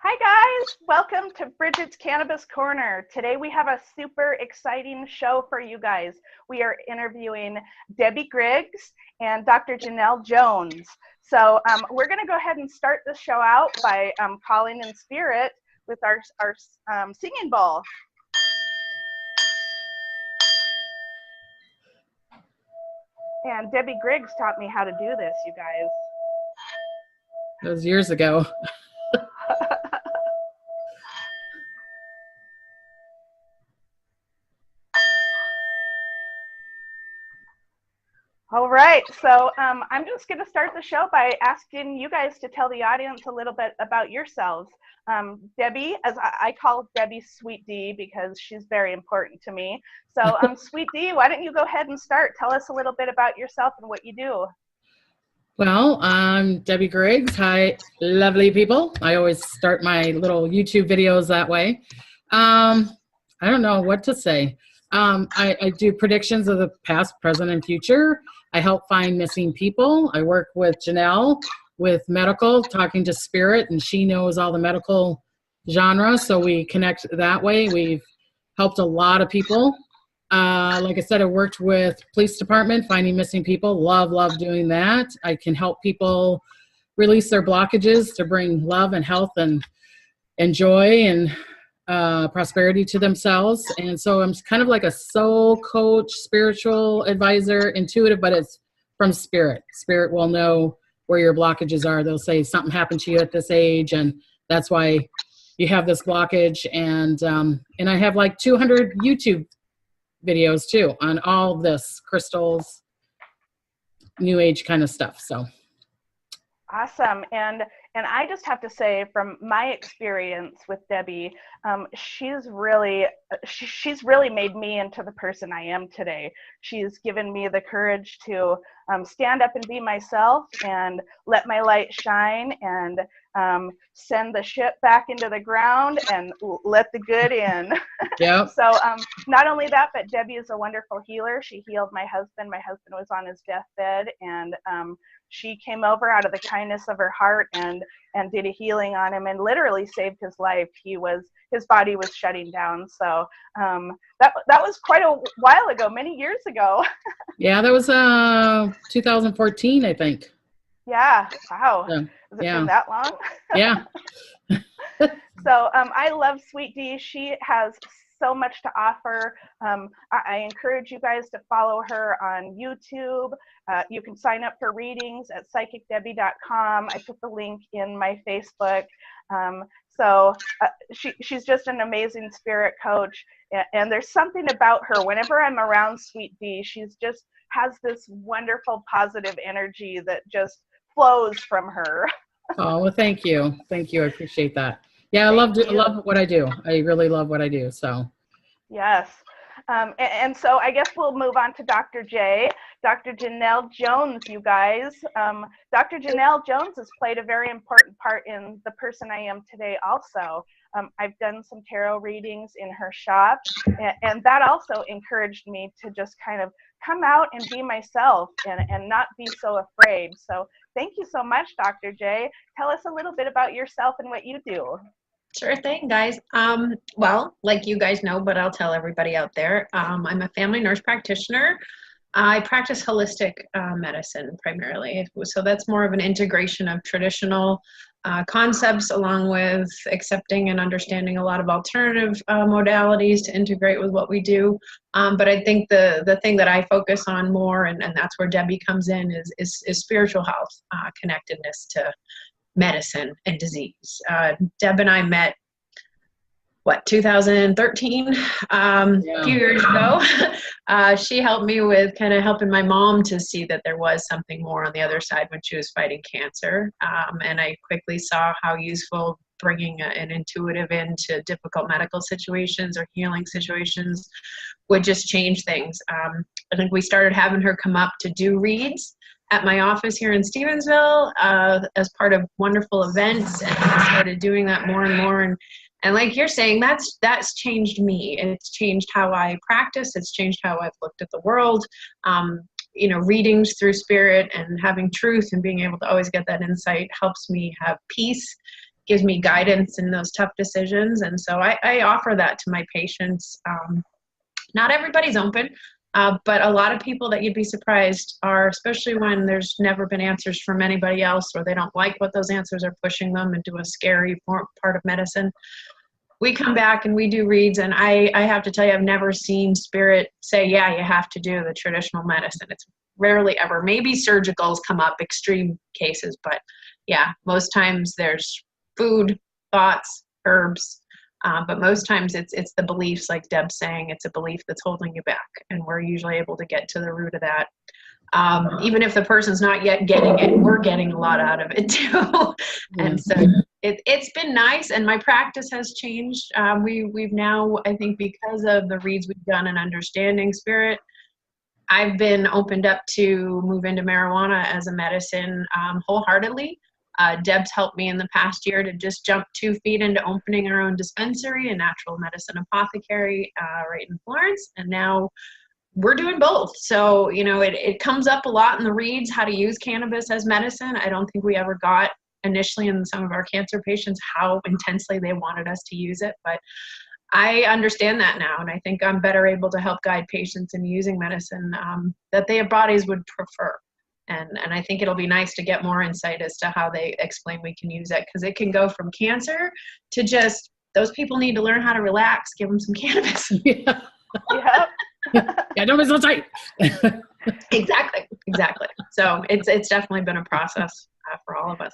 Hi guys, welcome to Bridget's Cannabis Corner. Today we have a super exciting show for you guys. We are interviewing Debbie Griggs and Dr. Janel Jones. So we're going to go ahead and start the show out by calling in spirit with our singing bowl. And Debbie Griggs taught me how to do this, you guys. That was years ago. All right, so I'm just going to start the show by asking you guys to tell the audience a little bit about yourselves. Debbie, as I call Debbie Sweet D because she's very important to me. So Sweet D, why don't you go ahead and start? Tell us a little bit about yourself and what you do. Well, I'm Debbie Griggs. Hi, lovely people. I always start my little YouTube videos that way. I don't know what to say. I do predictions of the past, present, and future. I help find missing people. I work with Janel with medical, talking to spirit, and she knows all the medical genres, so we connect that way. We've helped a lot of people. Like I said, I worked with police department, finding missing people. Love doing that. I can help people release their blockages to bring love and health and joy and prosperity to themselves. And so I'm kind of like a soul coach, spiritual advisor, intuitive, but it's from spirit. Spirit will know where your blockages are. They'll say something happened to you at this age, and that's why you have this blockage. And I have like 200 YouTube videos too on all this crystals, new age kind of stuff. So awesome. And I just have to say, from my experience with Debbie, she's really made me into the person I am today. She's given me the courage to stand up and be myself and let my light shine and send the shit back into the ground and let the good in. yeah. So not only that, but Debbie is a wonderful healer. She healed my husband. My husband was on his deathbed, and she came over out of the kindness of her heart and did a healing on him and literally saved his life. His body was shutting down. So that was quite a while ago, many years ago. Yeah, that was 2014, I think. Yeah. Wow. Yeah. Has it been that long? Yeah. So I love Sweet D. She has so much to offer. I encourage you guys to follow her on YouTube. You can sign up for readings at psychicdebbie.com. I put the link in my Facebook. She's just an amazing spirit coach. And there's something about her. Whenever I'm around Sweet D, she's just has this wonderful positive energy that just flows from her. Oh, well, thank you. Thank you. I appreciate that. Yeah, I love what I do. I really love what I do. So yes. And so I guess we'll move on to Dr. J. Dr. Janel Jones, you guys. Dr. Janel Jones has played a very important part in the person I am today also. I've done some tarot readings in her shop, and that also encouraged me to just kind of come out and be myself and not be so afraid. So thank you so much, Dr. J. Tell us a little bit about yourself and what you do. Sure thing, guys. Well, like you guys know, but I'll tell everybody out there, I'm a family nurse practitioner. I practice holistic medicine primarily. So that's more of an integration of traditional concepts along with accepting and understanding a lot of alternative modalities to integrate with what we do. But I think the thing that I focus on more, and that's where Debbie comes in, is spiritual health, connectedness to medicine and disease. Deb and I met, 2013, a few years ago. She helped me with kind of helping my mom to see that there was something more on the other side when she was fighting cancer. And I quickly saw how useful bringing an intuitive into difficult medical situations or healing situations would just change things. I think we started having her come up to do reads at my office here in Stevensville as part of wonderful events, and I started doing that more and more. And like you're saying, that's changed me. It's changed how I practice. It's changed how I've looked at the world. Readings through spirit and having truth and being able to always get that insight helps me have peace gives me guidance in those tough decisions. And so I offer that to my patients. Not everybody's open, but a lot of people that you'd be surprised are, especially when there's never been answers from anybody else, or they don't like what those answers are pushing them into a scary part of medicine. We come back and we do reads, and I have to tell you, I've never seen spirit say, yeah, you have to do the traditional medicine. It's rarely ever. Maybe surgicals come up, extreme cases, but yeah, most times there's food, thoughts, herbs, but most times it's the beliefs, like Deb's saying, it's a belief that's holding you back, and we're usually able to get to the root of that. Even if the person's not yet getting it, we're getting a lot out of it too. And so it's been nice, and my practice has changed. We've now, I think because of the reads we've done and understanding spirit, I've been opened up to move into marijuana as a medicine wholeheartedly. Deb's helped me in the past year to just jump 2 feet into opening our own dispensary, a natural medicine apothecary right in Florence, and now we're doing both. So, you know, it comes up a lot in the reads, how to use cannabis as medicine. I don't think we ever got initially in some of our cancer patients how intensely they wanted us to use it, but I understand that now, and I think I'm better able to help guide patients in using medicine that their bodies would prefer. And I think it'll be nice to get more insight as to how they explain we can use it, because it can go from cancer to just, those people need to learn how to relax, give them some cannabis. Yeah. Yeah, don't be so tight. Exactly. So it's definitely been a process for all of us.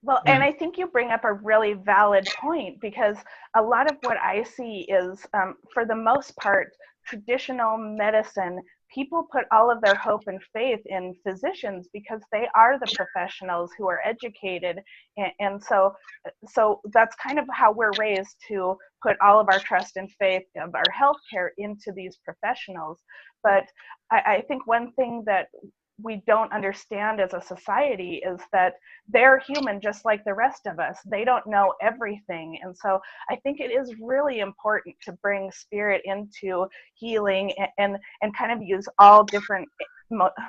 Well, and I think you bring up a really valid point, because a lot of what I see is, for the most part, traditional medicine, people put all of their hope and faith in physicians because they are the professionals who are educated. And so that's kind of how we're raised, to put all of our trust and faith of our healthcare into these professionals. But I think one thing that we don't understand as a society is that they're human just like the rest of us. They don't know everything. And so I think it is really important to bring spirit into healing and kind of use all different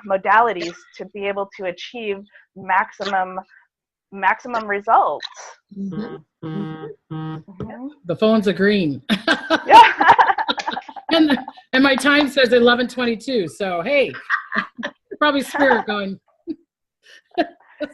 modalities to be able to achieve maximum results. The phones are green. Yeah. and my time says 11:22. So hey, probably spirit going.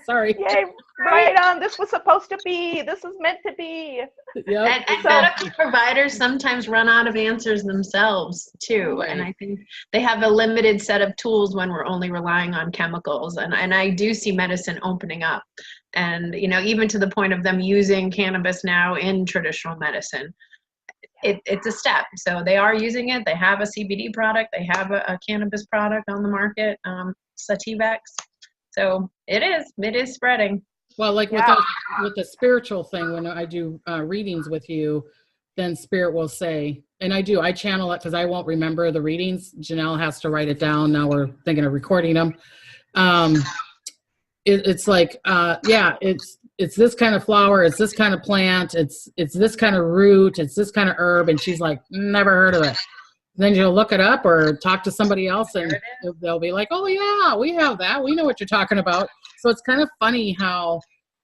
Sorry. Yay, right on. This was supposed to be. This is meant to be. Yep. And medical providers sometimes run out of answers themselves too. Right. And I think they have a limited set of tools when we're only relying on chemicals. And I do see medicine opening up. And, you know, even to the point of them using cannabis now in traditional medicine. It's a step. So they are using it. They have a CBD product. They have a cannabis product on the market, Sativex. So it is spreading. Well, like with the spiritual thing, when I do readings with you, then spirit will say, and I channel it because I won't remember the readings. Janelle has to write it down. Now we're thinking of recording them. It's like, it's this kind of flower, it's this kind of plant, it's this kind of root, it's this kind of herb, and she's like, never heard of it. Then you'll look it up or talk to somebody else, and they'll be like, oh yeah, we have that, we know what you're talking about. So it's kind of funny how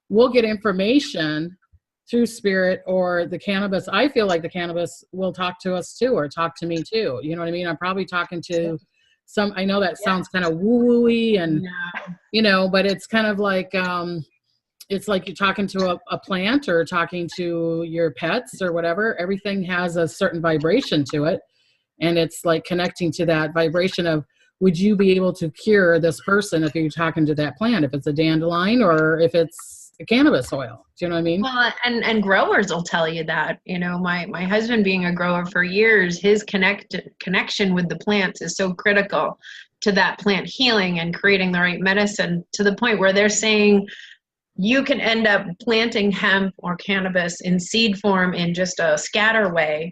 we'll get information through spirit or the cannabis. I feel like the cannabis will talk to us too, or talk to me too. You know what I mean? I'm probably talking to some, I know that sounds kind of woo-woo-y and, you know, but it's kind of like, it's like you're talking to a plant or talking to your pets or whatever. Everything has a certain vibration to it. And it's like connecting to that vibration of, would you be able to cure this person if you're talking to that plant, if it's a dandelion or if it's a cannabis oil? Do you know what I mean? Well, and growers will tell you that. You know, my husband being a grower for years, his connection with the plants is so critical to that plant healing and creating the right medicine, to the point where they're saying you can end up planting hemp or cannabis in seed form in just a scatter way,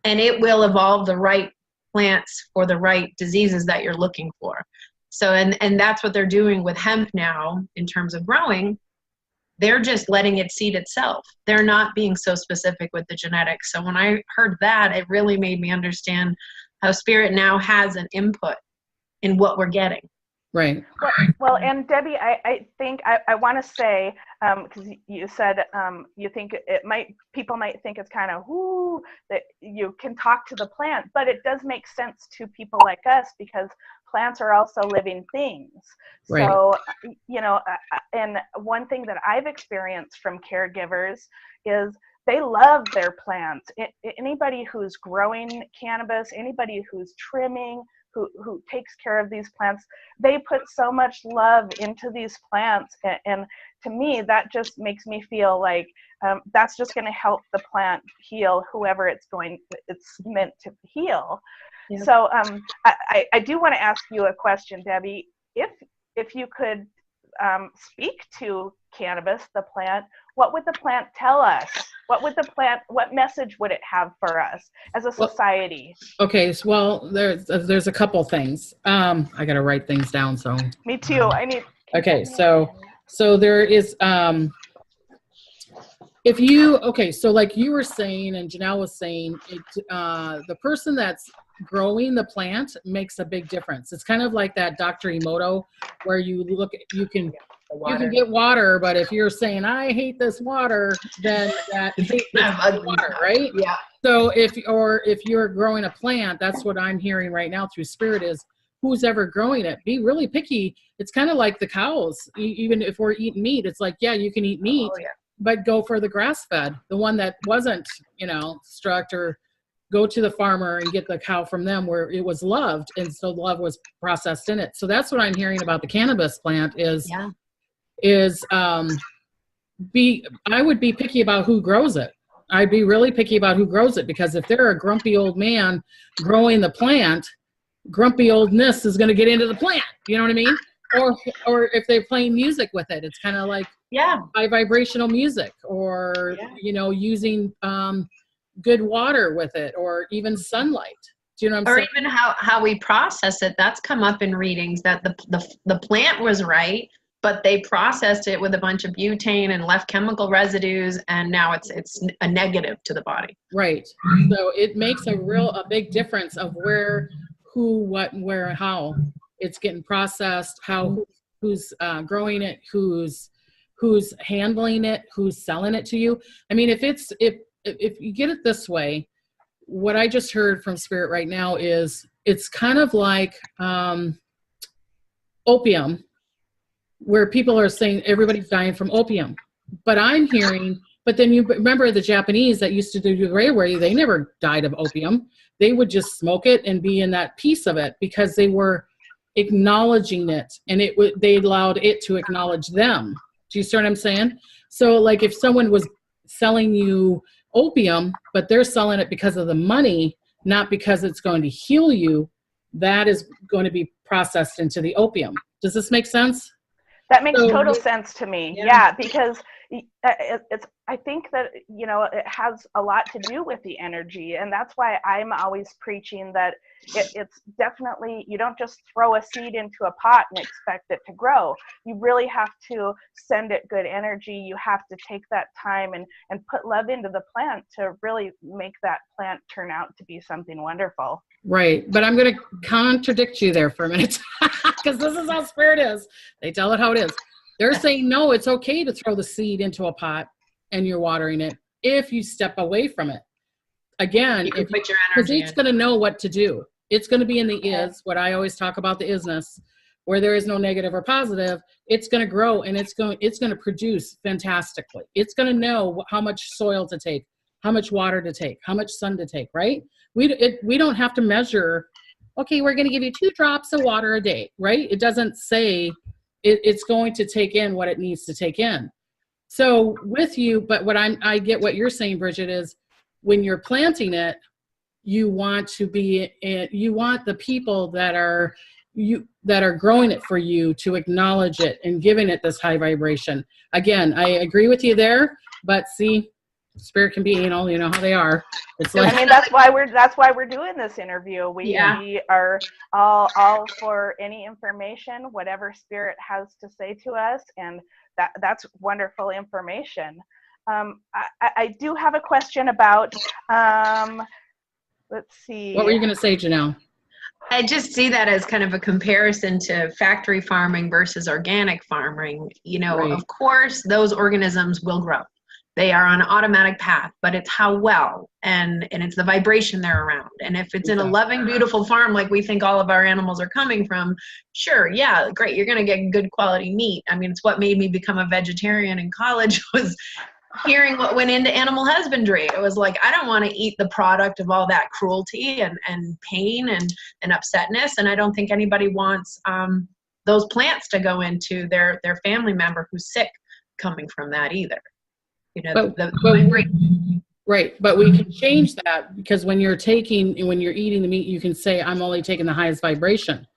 and it will evolve the right plants for the right diseases that you're looking for. So, and that's what they're doing with hemp now in terms of growing. They're just letting it seed itself. They're not being so specific with the genetics. So when I heard that, it really made me understand how spirit now has an input in what we're getting. Right. Well, and Debbie, I think I want to say, because you said you think people might think it's kind of that you can talk to the plant, but it does make sense to people like us because plants are also living things. Right. So, and one thing that I've experienced from caregivers is they love their plants. Anybody who's growing cannabis, anybody who's trimming, who takes care of these plants, they put so much love into these plants, and to me that just makes me feel like that's just going to help the plant heal whoever it's meant to heal. Yeah. So I do want to ask you a question, Debbie. If you could speak to cannabis, the plant, what would the plant tell us? What message would it have for us as a society? Okay, well, there's a couple things. I got to write things down. So me too. Okay, so there is so like you were saying and Janelle was saying, the person that's growing the plant makes a big difference. It's kind of like that Dr. Emoto where you can get water, but if you're saying I hate this water, then that hates water, right? Yeah. So if you're growing a plant, that's what I'm hearing right now through Spirit is who's ever growing it, be really picky. It's kind of like the cows. Even if we're eating meat, it's like, yeah, you can eat meat, but go for the grass-fed, the one that wasn't, struck, or go to the farmer and get the cow from them where it was loved, and so love was processed in it. So that's what I'm hearing about the cannabis plant I would be picky about who grows it. I'd be really picky about who grows it, because if they're a grumpy old man growing the plant, grumpy oldness is going to get into the plant. You know what I mean? Or if they're playing music with it, it's kind of like high vibrational music, or using good water with it, or even sunlight. Do you know what I'm saying? Or even how we process it. That's come up in readings that the plant was right, but they processed it with a bunch of butane and left chemical residues, and now it's a negative to the body. Right. So it makes a big difference of where, who, what, where, how it's getting processed, who's growing it, who's handling it, who's selling it to you. I mean, if you get it this way, what I just heard from Spirit right now is it's kind of like opium, where people are saying everybody's dying from opium. But I'm hearing, but then you remember the Japanese that used to do the railway, they never died of opium. They would just smoke it and be in that piece of it because they were acknowledging it, and they allowed it to acknowledge them. Do you see what I'm saying? So like if someone was selling you opium, but they're selling it because of the money, not because it's going to heal you, that is going to be processed into the opium. Does this make sense? That makes total sense to me. Yeah, because I think that, it has a lot to do with the energy. And that's why I'm always preaching that it's definitely, you don't just throw a seed into a pot and expect it to grow. You really have to send it good energy. You have to take that time and put love into the plant to really make that plant turn out to be something wonderful. Right. But I'm going to contradict you there for a minute, because this is how Spirit is. They tell it how it is. They're saying, no, it's okay to throw the seed into a pot and you're watering it if you step away from it. Again, because it's going to know what to do. It's going to be in the is, what I always talk about, the isness, where there is no negative or positive. It's going to grow, and it's going to produce fantastically. It's going to know how much soil to take, how much water to take, how much sun to take, right? We don't have to measure, okay, we're going to give you 2 drops of water a day, right? It doesn't say it's going to take in what it needs to take in. So with you, but what I get what you're saying, Bridget, is when you're planting it, you want the people that are growing it for you to acknowledge it and giving it this high vibration. Again, I agree with you there, but see, Spirit can be, you know how they are. It's like, I mean, that's why we're doing this interview. We are all for any information, whatever Spirit has to say to us, and that's wonderful information. I do have a question about, let's see. What were you going to say, Janelle? I just see that as kind of a comparison to factory farming versus organic farming. You know, Right. of course, those organisms will grow. They are on an automatic path, but it's how well and it's the vibration they're around. And if it's in a loving, beautiful farm like we think all of our animals are coming from, sure, yeah, great, you're going to get good quality meat. I mean, it's what made me become a vegetarian in college was hearing what went into animal husbandry. It was like, I don't want to eat the product of all that cruelty and pain and upsetness. And I don't think anybody wants those plants to go into their family member who's sick coming from that either. You know, right. But we can change that, because when you're eating the meat, you can say, I'm only taking the highest vibration.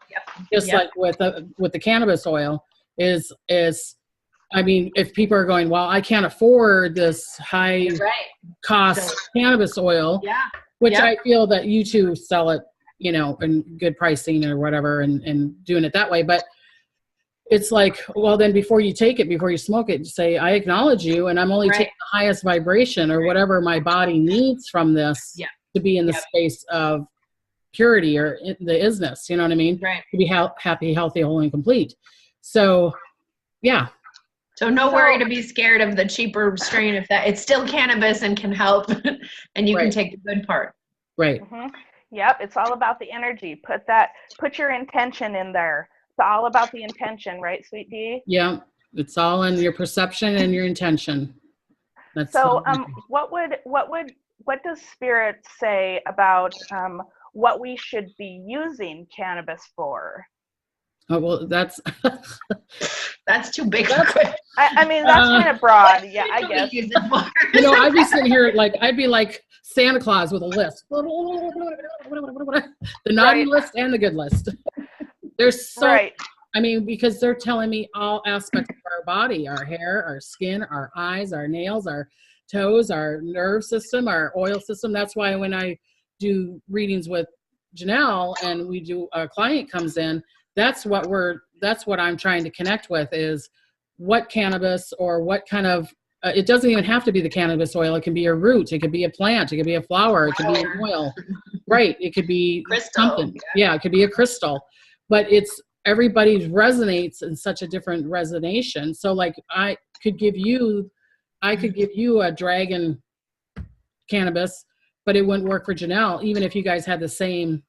Just like with the cannabis oil is, I mean, if people are going, well, I can't afford this high cost cannabis oil, which I feel that you two sell it, you know, in good pricing or whatever, and doing it that way. But it's like, well, then before you smoke it, say, I acknowledge you, and I'm only taking the highest vibration or whatever my body needs from this to be in the space of purity or the isness, you know what I mean? Right. To be happy, healthy, whole, and complete. So, yeah. So no worry to be scared of the cheaper strain if that it's still cannabis and can help, and you can take the good part. Right. Mm-hmm. Yep. It's all about the energy. Put your intention in there. It's all about the intention, right, Sweet Dee? Yeah. It's all in your perception and your intention. That's so. What does Spirit say about what we should be using cannabis for? Oh, well, that's too big a question. I mean, that's kind of broad. Yeah, I guess. You know, I'd be sitting here I'd be like Santa Claus with a list. The naughty list and the good list. There's so, I mean, because they're telling me all aspects of our body, our hair, our skin, our eyes, our nails, our toes, our nerve system, our oil system. That's why when I do readings with Janel and a client comes in, that's what I'm trying to connect with, is what cannabis or what kind of, it doesn't even have to be the cannabis oil. It can be a root. It could be a plant. It could be a flower. It could be an oil. Right. It could be something. Yeah. It could be a crystal, but everybody's resonates in such a different resonation. So like I could give you a dragon cannabis, but it wouldn't work for Janel, even if you guys had the same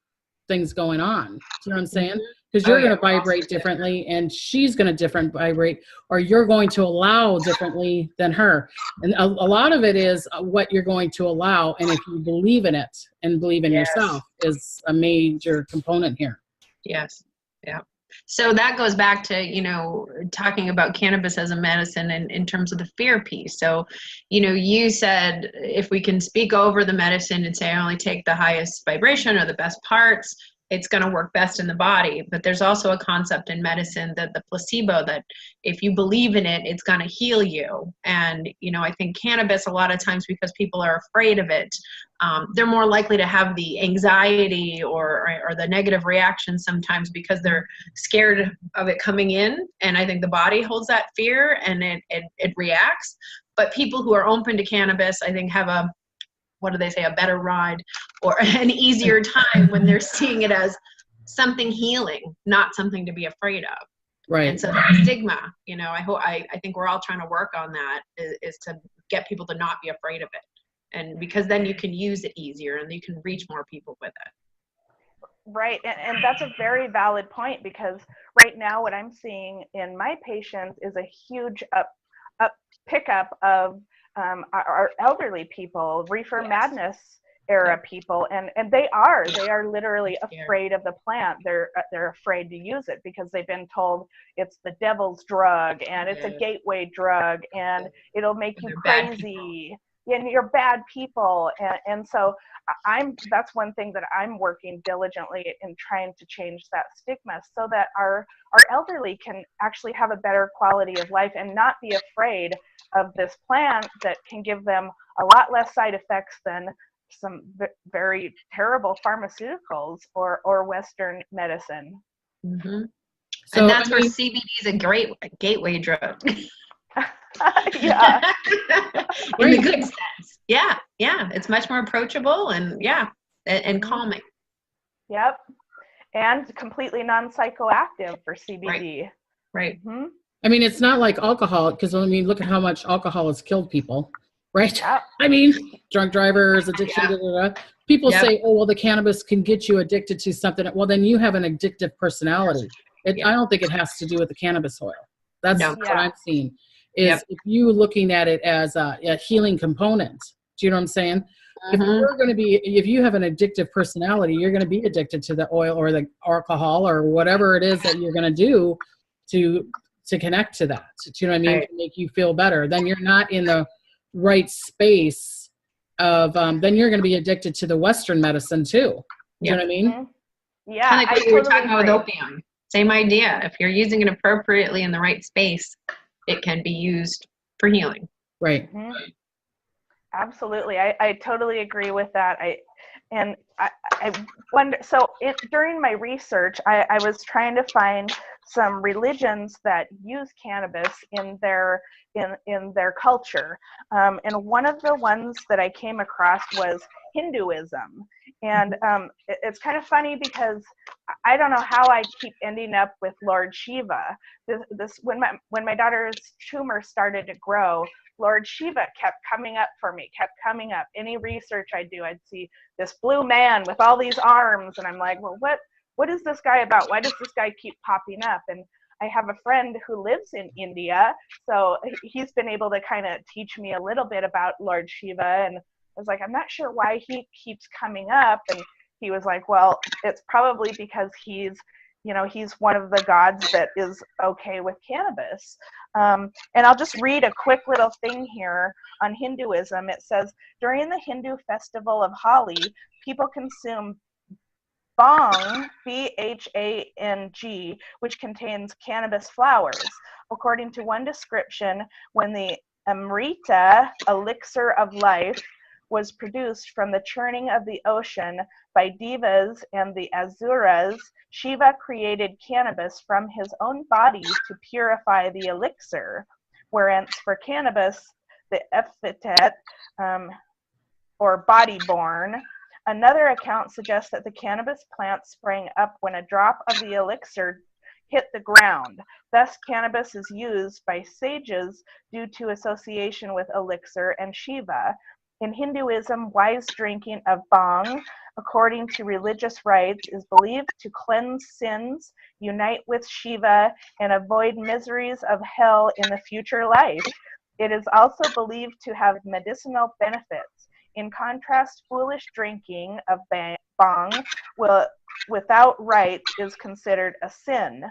things going on. Do you know what I'm saying? Because you're going to vibrate differently, and she's going to vibrate, or you're going to allow differently than her. And a lot of it is what you're going to allow. And if you believe in it and believe in yourself is a major component here. Yes. Yeah. So that goes back to, you know, talking about cannabis as a medicine and in terms of the fear piece. So, you know, you said if we can speak over the medicine and say, I only take the highest vibration or the best parts, it's going to work best in the body. But there's also a concept in medicine that the placebo, that if you believe in it, it's going to heal you. And, you know, I think cannabis, a lot of times because people are afraid of it, they're more likely to have the anxiety or the negative reaction sometimes because they're scared of it coming in. And I think the body holds that fear and it reacts. But people who are open to cannabis, I think, have a better ride or an easier time when they're seeing it as something healing, not something to be afraid of. Right. And so that stigma, you know, I think we're all trying to work on that, is to get people to not be afraid of it. And because then you can use it easier and you can reach more people with it. Right. And that's a very valid point, because right now what I'm seeing in my patients is a huge pickup of our elderly people, reefer madness era people, and they are literally afraid of the plant. They're afraid to use it because they've been told it's the devil's drug and it's a gateway drug and it'll make you crazy and you're bad people. And so that's one thing that I'm working diligently in trying to change that stigma, so that our elderly can actually have a better quality of life and not be afraid of this plant that can give them a lot less side effects than some very terrible pharmaceuticals or Western medicine. Mm-hmm. So, and that's where CBD is a great gateway drug. Yeah. In the good sense. Yeah. Yeah. It's much more approachable and and calming. Yep. and completely non-psychoactive for CBD. Right. Mm-hmm. I mean, it's not like alcohol, because I mean, look at how much alcohol has killed people, right? Yep. I mean, drunk drivers, addiction, people say, oh, well, the cannabis can get you addicted to something. Well, then you have an addictive personality. I don't think it has to do with the cannabis oil. That's what I'm seeing, is if you looking at it as a healing component. Do you know what I'm saying? If you have an addictive personality, you're going to be addicted to the oil or the alcohol or whatever it is that you're going to do to connect to that. Do you know what I mean? Right. To make you feel better. Then you're not in the right space of, then you're going to be addicted to the Western medicine too. Do you know what I mean? Mm-hmm. Yeah. Kind of like what you were talking about with opium. Same idea. If you're using it appropriately in the right space, it can be used for healing. Right. Mm-hmm. Absolutely. I totally agree with that. I wonder, so during my research, I was trying to find some religions that use cannabis in their culture. And one of the ones that I came across was Hinduism. And it's kind of funny because I don't know how I keep ending up with Lord Shiva. When my daughter's tumor started to grow, Lord Shiva kept coming up for me, kept coming up. Any research I do, I'd see this blue man with all these arms, and I'm like, well, what is this guy about? Why does this guy keep popping up? And I have a friend who lives in India, so he's been able to kind of teach me a little bit about Lord Shiva, and I was like, I'm not sure why he keeps coming up, and he was like, well, it's probably because he's one of the gods that is okay with cannabis. And I'll just read a quick little thing here on Hinduism. It says, during the Hindu festival of Holi, people consume bhang, B-H-A-N-G, which contains cannabis flowers. According to one description, when the Amrita, elixir of life, was produced from the churning of the ocean by devas and the asuras, Shiva created cannabis from his own body to purify the elixir, whereas for cannabis, the epithet, or body-born. Another account suggests that the cannabis plant sprang up when a drop of the elixir hit the ground. Thus, cannabis is used by sages due to association with elixir and Shiva. In Hinduism, wise drinking of bhang, according to religious rites, is believed to cleanse sins, unite with Shiva, and avoid miseries of hell in the future life. It is also believed to have medicinal benefits. In contrast, foolish drinking of bhang without rites is considered a sin.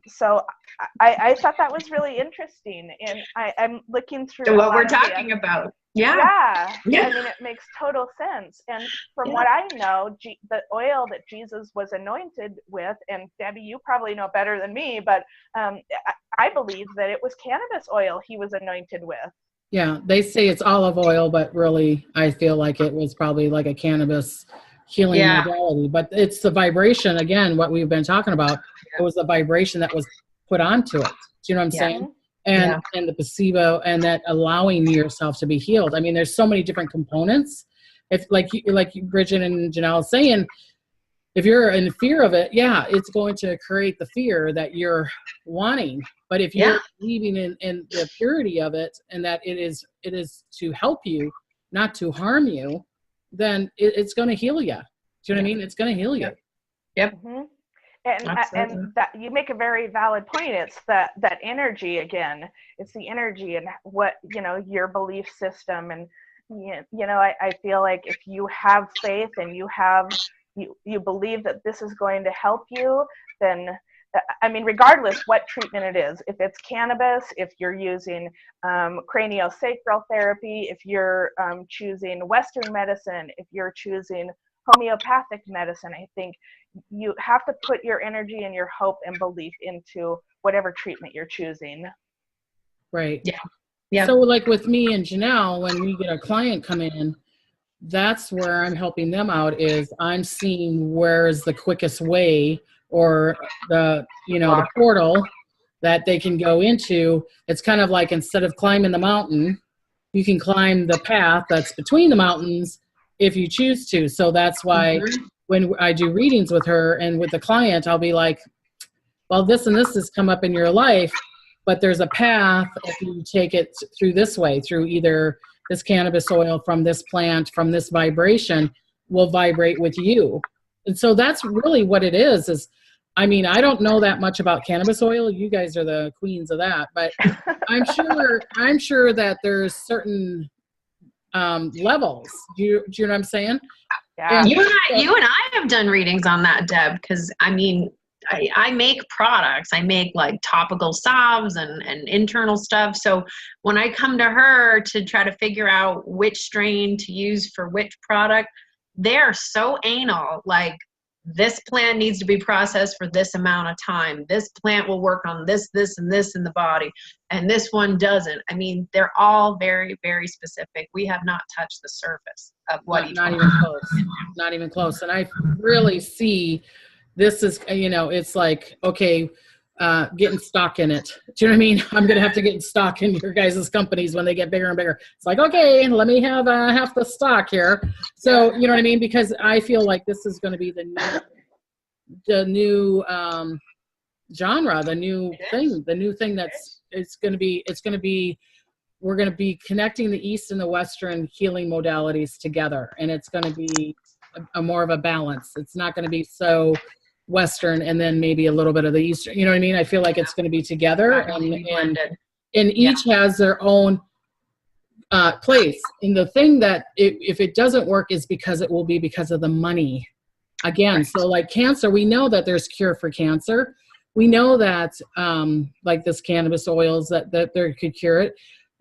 So I thought that was really interesting, and I'm looking through what we're talking about. Yeah. I mean, it makes total sense. And from what I know, the oil that Jesus was anointed with, and Debbie, you probably know better than me, but I believe that it was cannabis oil he was anointed with. Yeah, they say it's olive oil, but really, I feel like it was probably like a cannabis healing modality. But it's the vibration, again, what we've been talking about. It was the vibration that was put onto it. Do you know what I'm saying? And the placebo, and that allowing yourself to be healed. I mean, there's so many different components. If like Bridget and Janelle saying, if you're in fear of it, it's going to create the fear that you're wanting. But if you're believing in the purity of it, and that it is to help you, not to harm you, then it's going to heal you. Do you know what I mean? It's going to heal you. Yep. Mm-hmm. And that you make a very valid point. It's that energy again. It's the energy and what, your belief system. And, I feel like if you have faith and you believe that this is going to help you, then, I mean, regardless what treatment it is, if it's cannabis, if you're using craniosacral therapy, if you're choosing Western medicine, if you're choosing homeopathic medicine, I think you have to put your energy and your hope and belief into whatever treatment you're choosing. Right. Yeah. So like with me and Janelle, when we get a client come in, that's where I'm helping them out, is I'm seeing where is the quickest way, or the portal that they can go into. It's kind of like, instead of climbing the mountain, you can climb the path that's between the mountains if you choose to. So that's why when I do readings with her and with the client, I'll be like, well, this and this has come up in your life, but there's a path if you take it through this way, through either this cannabis oil from this plant, from this vibration, will vibrate with you. And so that's really what it is, I mean, I don't know that much about cannabis oil. You guys are the queens of that, but I'm sure that there's certain levels. Do you know what I'm saying? Yeah. You and I have done readings on that, Deb, because I mean, I make products. I make like topical salves and internal stuff. So when I come to her to try to figure out which strain to use for which product, they're so anal. Like, this plant needs to be processed for this amount of time. This plant will work on this, this, and this in the body, and this one doesn't. I mean, they're all very, very specific. We have not touched the surface of what each not one even close. Not even close. And I really see this is, you know, it's like, okay, getting stock in it. Do you know what I mean? I'm going to have to get stock in your guys' companies when they get bigger and bigger. It's like, okay, let me have half the stock here. So, you know what I mean? Because I feel like this is going to be the new genre, the new thing that's, it's going to be, we're going to be connecting the East and the Western healing modalities together. And it's going to be a more of a balance. It's not going to be so Western and then maybe a little bit of the Eastern, you know what I mean? I feel like it's going to be together, and each has their own place. And the thing that if it doesn't work is because it will be because of the money again. So like cancer, we know that there's cure for cancer. We know that like this cannabis oils that there could cure it.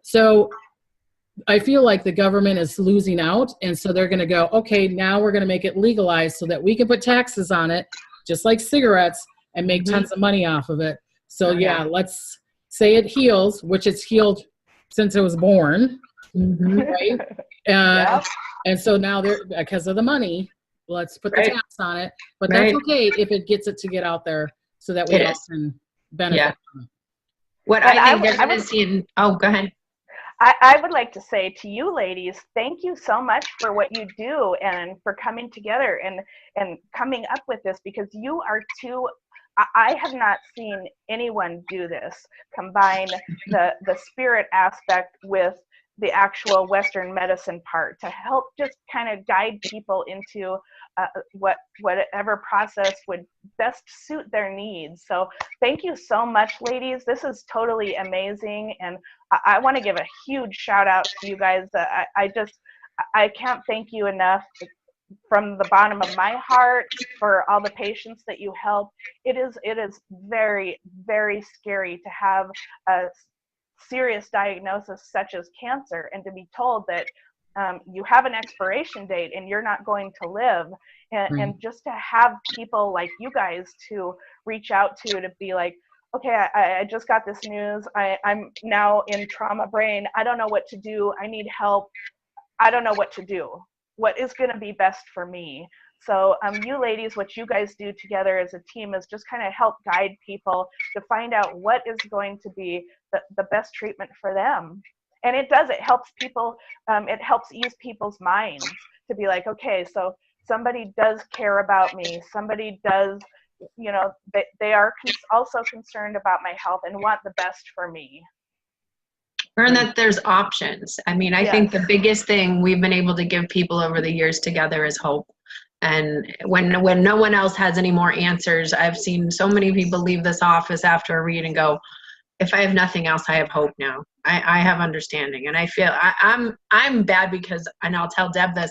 So I feel like the government is losing out, and so they're going to go, okay, now we're going to make it legalized so that we can put taxes on it, just like cigarettes, and make tons of money off of it. So yeah, let's say it heals, which it's healed since it was born, right? And so now they're, because of the money, let's put the tax on it. But that's okay if it gets it to get out there so that we all can benefit from it. What I think they're going to see, oh, go ahead. I would like to say to you ladies, thank you so much for what you do and for coming together and coming up with this, because you are two, I have not seen anyone do this, combine the spirit aspect with the actual Western medicine part to help just kind of guide people into whatever process would best suit their needs. So thank you so much, ladies. This is totally amazing. And I want to give a huge shout out to you guys. I can't thank you enough from the bottom of my heart for all the patients that you help. It is very, very scary to have a serious diagnosis such as cancer and to be told that you have an expiration date and you're not going to live, and just to have people like you guys to reach out to be like, okay, I just got this news, I'm now in trauma brain, I don't know what to do, I need help, I don't know what to do, what is going to be best for me. So you ladies, what you guys do together as a team is just kind of help guide people to find out what is going to be the best treatment for them. And it helps people, it helps ease people's minds to be like, okay, so somebody does care about me, somebody does, you know, they are also concerned about my health and want the best for me. And that there's options. I mean, I think the biggest thing we've been able to give people over the years together is hope. And when no one else has any more answers, I've seen so many people leave this office after a read and go, if I have nothing else, I have hope now. I have understanding. And I feel I'm bad because, and I'll tell Deb this,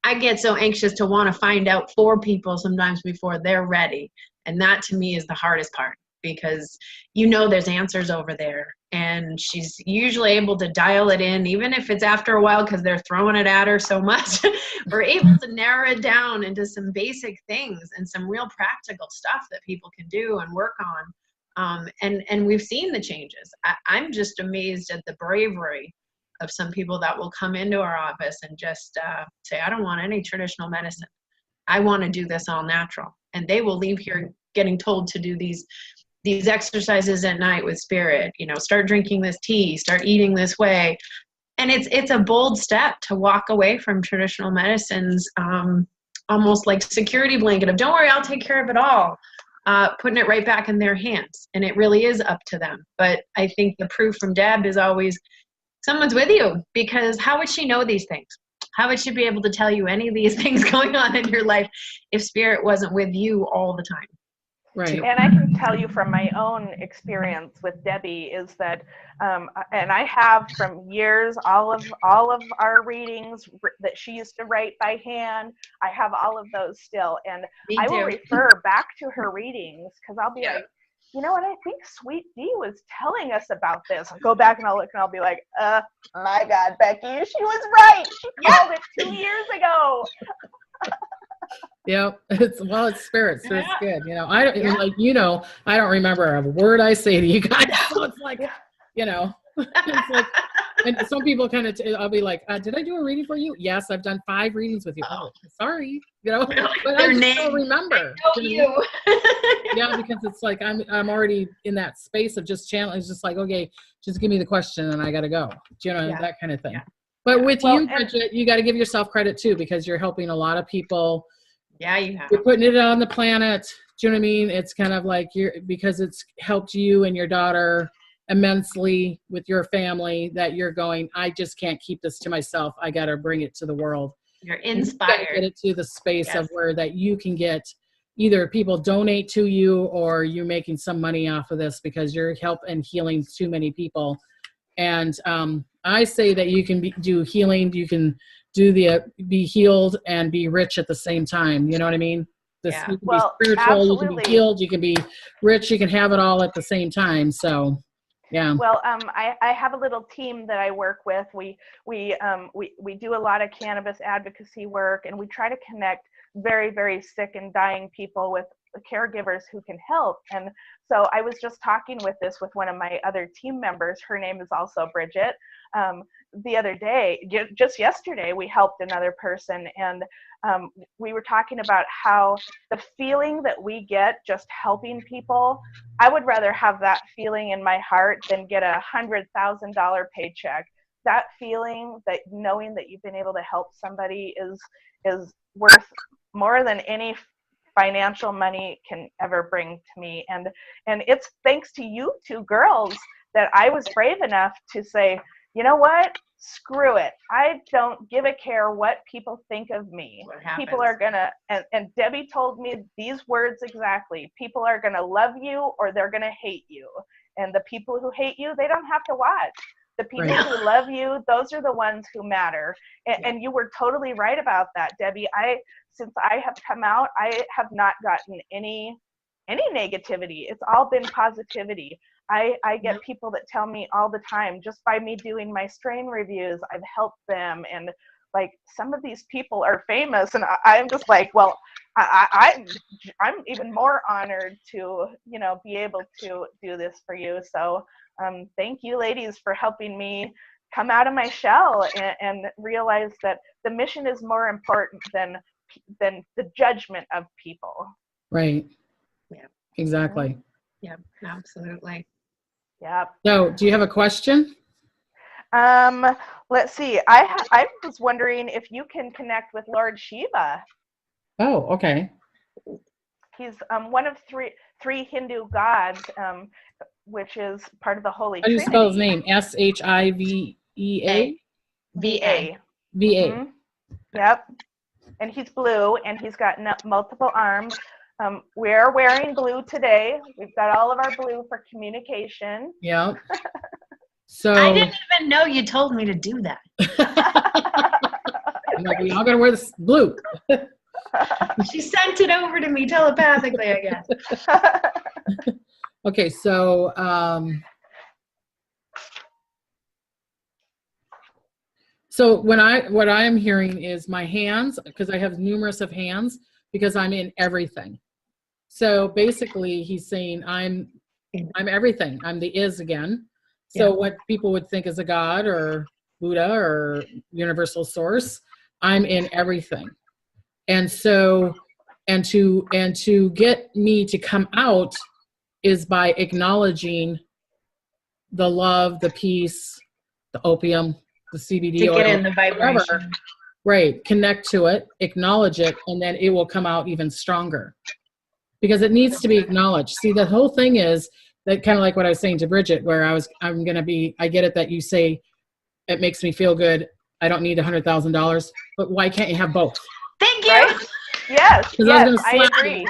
I get so anxious to want to find out for people sometimes before they're ready. And that to me is the hardest part, because you know there's answers over there. And she's usually able to dial it in, even if it's after a while because they're throwing it at her so much. We're able to narrow it down into some basic things and some real practical stuff that people can do and work on. And we've seen the changes. I'm just amazed at the bravery of some people that will come into our office and just say, I don't want any traditional medicine. I want to do this all natural. And they will leave here getting told to do these exercises at night with spirit, you know, start drinking this tea, start eating this way. And it's a bold step to walk away from traditional medicines on almost like security blanket of, don't worry, I'll take care of it all, putting it right back in their hands. And it really is up to them. But I think the proof from Deb is always someone's with you, because how would she know these things? How would she be able to tell you any of these things going on in your life if Spirit wasn't with you all the time? Right. And I can tell you from my own experience with Debbie is that, and I have from years, all of our readings that she used to write by hand. I have all of those still, and I will refer back to her readings, because I'll be like, you know what, I think Sweet D was telling us about this. I'll go back and I'll look and I'll be like, my God, Becky, she was right. She called it 2 years ago. Yeah, it's spirit, so it's good. You know, I don't like, you know, I don't remember a word I say to you guys. So it's like, you know, it's like, and some people kind of, I'll be like, did I do a reading for you? Yes, I've done 5 readings with you. Oh, sorry, you know, but I just don't remember. You. Yeah, because it's like I'm already in that space of just channeling. It's just like, okay, just give me the question and I got to go. You know, that kind of thing. Yeah. But with you, Bridget, you got to give yourself credit too, because you're helping a lot of people. Yeah, you have. You're putting it on the planet. Do you know what I mean? It's kind of like because it's helped you and your daughter immensely with your family, that you're going, I just can't keep this to myself. I got to bring it to the world. You're inspired. Get it to the space of where that you can get either people donate to you, or you're making some money off of this because you're helping and healing too many people. And I say that you can do healing. You can do be healed and be rich at the same time. You know what I mean? You can be spiritual, absolutely. You can be healed, you can be rich, you can have it all at the same time. So, yeah. Well, I have a little team that I work with. We do a lot of cannabis advocacy work, and we try to connect very, very sick and dying people with caregivers who can help. And so I was just talking with one of my other team members. Her name is also Bridget. The other day, just yesterday, we helped another person, and we were talking about how the feeling that we get just helping people, I would rather have that feeling in my heart than get $100,000 paycheck. That feeling, that knowing that you've been able to help somebody is worth more than any financial money can ever bring to me. And it's thanks to you two girls that I was brave enough to say, you know what? Screw it. I don't give a care what people think of me. People are going to, and Debbie told me these words exactly. People are going to love you or they're going to hate you. And the people who hate you, they don't have to watch. The people who love you, those are the ones who matter. And you were totally right about that, Debbie. Since I have come out, I have not gotten any negativity. It's all been positivity. I get people that tell me all the time, just by me doing my strain reviews, I've helped them. And like, some of these people are famous, and I'm just like, well, I'm even more honored to, you know, be able to do this for you. So thank you, ladies, for helping me come out of my shell and realize that the mission is more important than the judgment of people. Right. Yeah. Exactly. Yeah, absolutely. Yeah. So, do you have a question? Let's see. I was wondering if you can connect with Lord Shiva. Oh, okay. He's one of three Hindu gods, which is part of the Holy Trinity. How do you spell his name? SHIVEA? VA. VA. Mm-hmm. Yep. And he's blue, and he's got multiple arms. We're wearing blue today. We've got all of our blue for communication. Yeah. So I didn't even know you told me to do that. I'm like, we're all gonna wear this blue. She sent it over to me telepathically, I guess. Okay, so what I'm hearing is my hands, because I have numerous of hands, because I'm in everything. So basically he's saying I'm everything. I'm the is again. So what people would think is a God or Buddha or universal source, I'm in everything. And so and to get me to come out is by acknowledging the love, the peace, the opium, the CBD to oil, get in the vibration. Right. Connect to it, acknowledge it, and then it will come out even stronger because it needs to be acknowledged. See, the whole thing is that kind of like what I was saying to Bridget, where I get it that you say it makes me feel good. I don't need $100,000, but why can't you have both? Thank you. Right? Yes. Yes, I agree.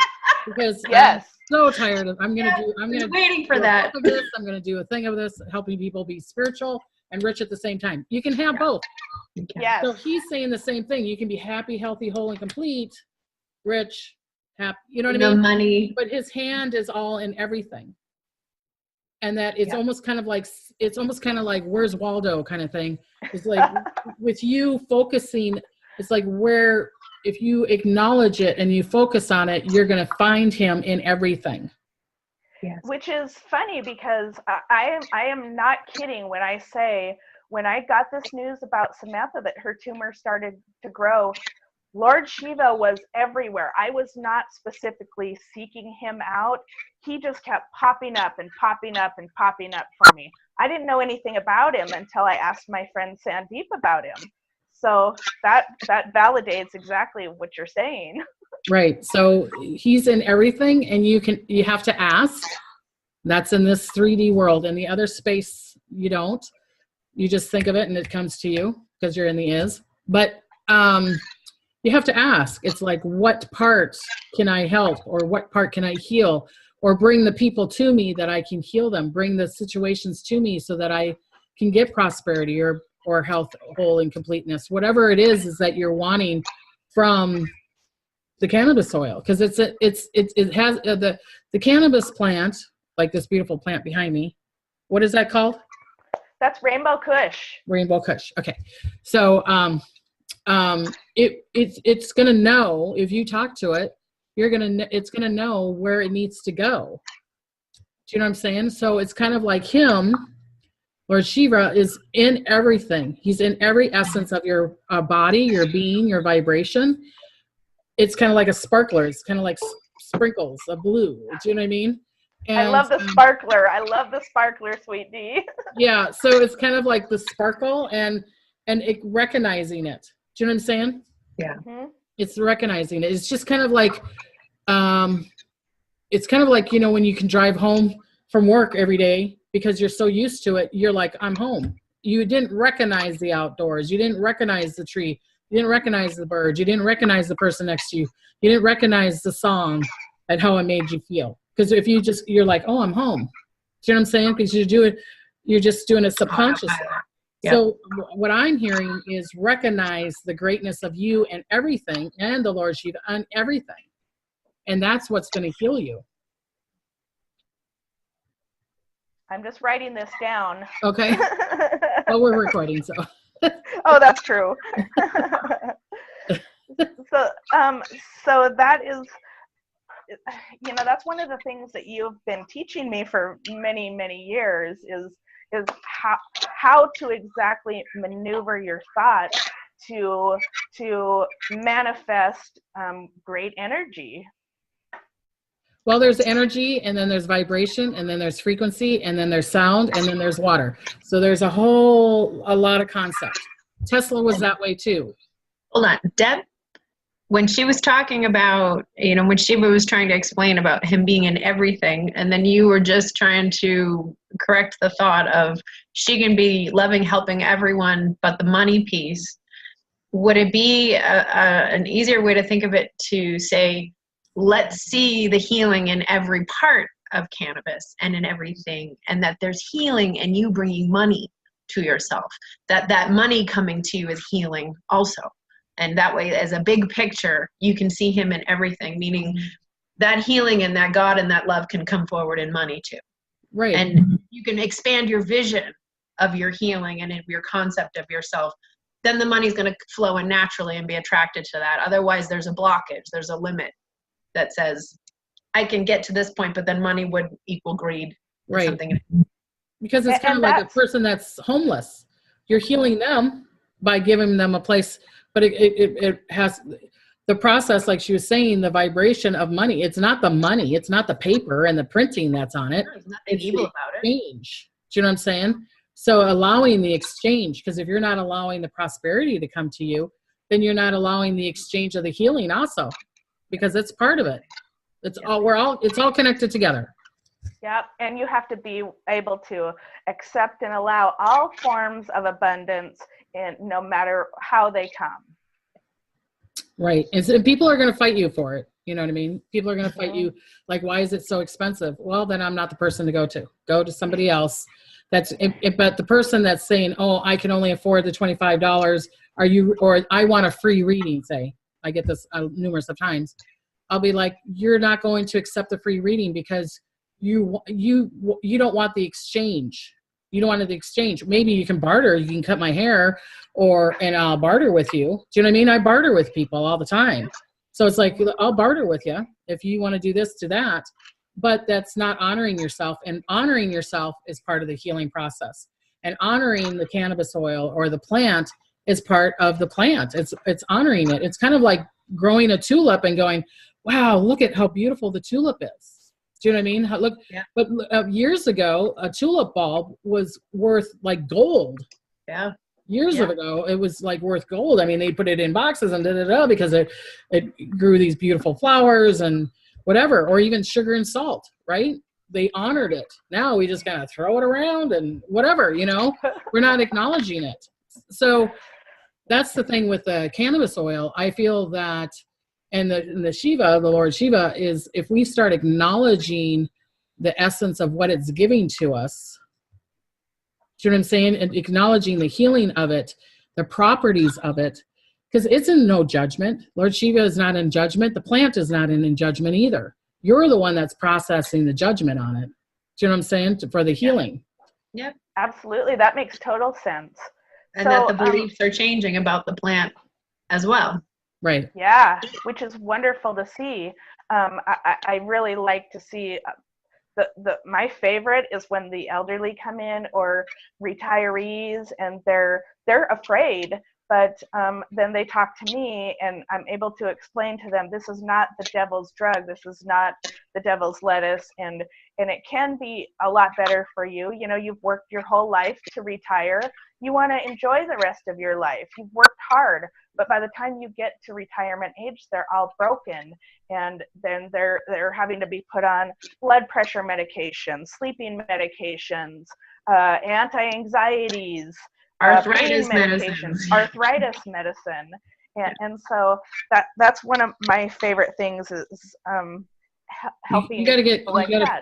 Because yes. I'm so tired of, I'm gonna waiting for do that. of this. I'm going to do a thing of this, helping people be spiritual and rich at the same time. You can have both. Yes. So he's saying the same thing. You can be happy, healthy, whole, and complete, rich, happy. You know what I mean? Money. But his hand is all in everything. And that it's almost kind of like where's Waldo kind of thing. It's like with you focusing, it's like where if you acknowledge it and you focus on it, you're going to find him in everything. Yes. Which is funny because I am not kidding when I say when I got this news about Samantha that her tumor started to grow, Lord Shiva was everywhere. I was not specifically seeking him out. He just kept popping up and popping up and popping up for me. I didn't know anything about him until I asked my friend Sandeep about him. So that validates exactly what you're saying. Right. So he's in everything, and you have to ask. That's in this 3D world. In the other space, you don't. You just think of it and it comes to you because you're in the is. But you have to ask. It's like, what part can I help, or what part can I heal, or bring the people to me that I can heal them, bring the situations to me so that I can get prosperity or health, whole, and completeness. Whatever it is that you're wanting from the cannabis oil, because it has the cannabis plant, like this beautiful plant behind me. What is that called? That's Rainbow Kush. Rainbow Kush. Okay. So it's gonna know if you talk to it. It's gonna know where it needs to go. Do you know what I'm saying? So it's kind of like him. Lord Shiva is in everything. He's in every essence of your body, your being, your vibration. It's kind of like a sparkler. It's kind of like sprinkles of blue. Do you know what I mean? And, I love the sparkler. I love the sparkler, Sweet D. Yeah, so it's kind of like the sparkle and recognizing it. Do you know what I'm saying? Yeah. Mm-hmm. It's recognizing it. It's just kind of like, it's kind of like, when you can drive home from work every day because you're so used to it, you're like, I'm home. You didn't recognize the outdoors. You didn't recognize the tree. You didn't recognize the birds. You didn't recognize the person next to you. You didn't recognize the song and how it made you feel. Because if you're like, oh, I'm home. Do you know what I'm saying? Because you're just doing it subconsciously. Yep. So what I'm hearing is recognize the greatness of you and everything, and the Lord Shiva and everything. And that's what's going to heal you. I'm just writing this down. Okay. Well, we're recording, so. Oh, that's true. So that is, that's one of the things that you've been teaching me for many, many years is how to exactly maneuver your thoughts to manifest great energy. Well, there's energy, and then there's vibration, and then there's frequency, and then there's sound, and then there's water. So there's a lot of concepts. Tesla was that way too. Hold on. Deb, when she was talking about, when Shiva was trying to explain about him being in everything, and then you were just trying to correct the thought of she can be loving, helping everyone, but the money piece, would it be an easier way to think of it to say, let's see the healing in every part of cannabis and in everything, and that there's healing and you bringing money to yourself, that money coming to you is healing also. And that way, as a big picture, you can see him in everything, meaning that healing and that God and that love can come forward in money too. Right. And you can expand your vision of your healing and your concept of yourself. Then the money's going to flow in naturally and be attracted to that. Otherwise, there's a blockage. There's a limit that says, I can get to this point, but then money would equal greed. Right. Something. Because it's kind of like a person that's homeless. You're healing them by giving them a place, but it has the process, like she was saying, the vibration of money. It's not the money. It's not the paper and the printing that's on it. There's nothing evil about it. Exchange. Do you know what I'm saying? So allowing the exchange, because if you're not allowing the prosperity to come to you, then you're not allowing the exchange of the healing also, because it's part of it. It's all connected together. Yep, and you have to be able to accept and allow all forms of abundance, and no matter how they come. Right, and so people are going to fight you for it. You know what I mean? People are going to fight you, like, why is it so expensive? Well, then I'm not the person to go to. Go to somebody else. But the person that's saying, oh, I can only afford the $25, or I want a free reading, say, I get this numerous of times. I'll be like, you're not going to accept the free reading because you don't want the exchange. You don't want the exchange. Maybe you can barter. You can cut my hair, and I'll barter with you. Do you know what I mean? I barter with people all the time. So it's like, I'll barter with you if you want to do this, do that. But that's not honoring yourself. And honoring yourself is part of the healing process. And honoring the cannabis oil or the plant is part of the plant. It's honoring it. It's kind of like growing a tulip and going, wow, look at how beautiful the tulip is. Do you know what I mean? Look, yeah. But years ago, a tulip bulb was worth like gold. Yeah. Years ago, it was like worth gold. I mean, they put it in boxes and because it grew these beautiful flowers and whatever, or even sugar and salt, right? They honored it. Now we just kind of throw it around and whatever, we're not acknowledging it. So that's the thing with the cannabis oil. I feel that, and the Shiva, the Lord Shiva, is if we start acknowledging the essence of what it's giving to us, do you know what I'm saying? And acknowledging the healing of it, the properties of it, because it's in no judgment. Lord Shiva is not in judgment. The plant is not in judgment either. You're the one that's processing the judgment on it. Do you know what I'm saying? For the healing. Yep. Absolutely. That makes total sense. And that the beliefs are changing about the plant as well. Right. Yeah, which is wonderful to see. I really like to see my favorite is when the elderly come in or retirees and they're afraid, but then they talk to me and I'm able to explain to them, this is not the devil's drug, this is not the devil's lettuce, and it can be a lot better for you. You've worked your whole life to retire. You want to enjoy the rest of your life. You've worked hard, but by the time you get to retirement age, they're all broken, and then they're having to be put on blood pressure medications, sleeping medications, anti-anxieties, arthritis medicine, and so that's one of my favorite things is helping. You gotta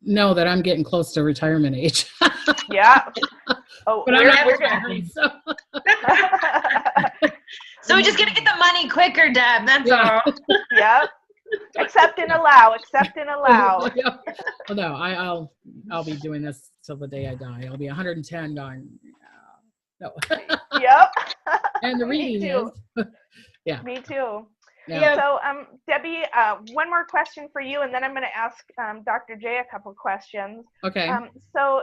know that I'm getting close to retirement age. Yeah. Oh, but I'm not retiring, so. So we just gotta get the money quicker, Deb. That's all. Yep. Accept and allow. Yeah. Well, no, I'll be doing this till the day I die. I'll be 110 going. No. Yep. And the reading is. Yeah. Me too. Yeah. So, Debbie, one more question for you, and then I'm going to ask Dr. J a couple questions. Okay. So,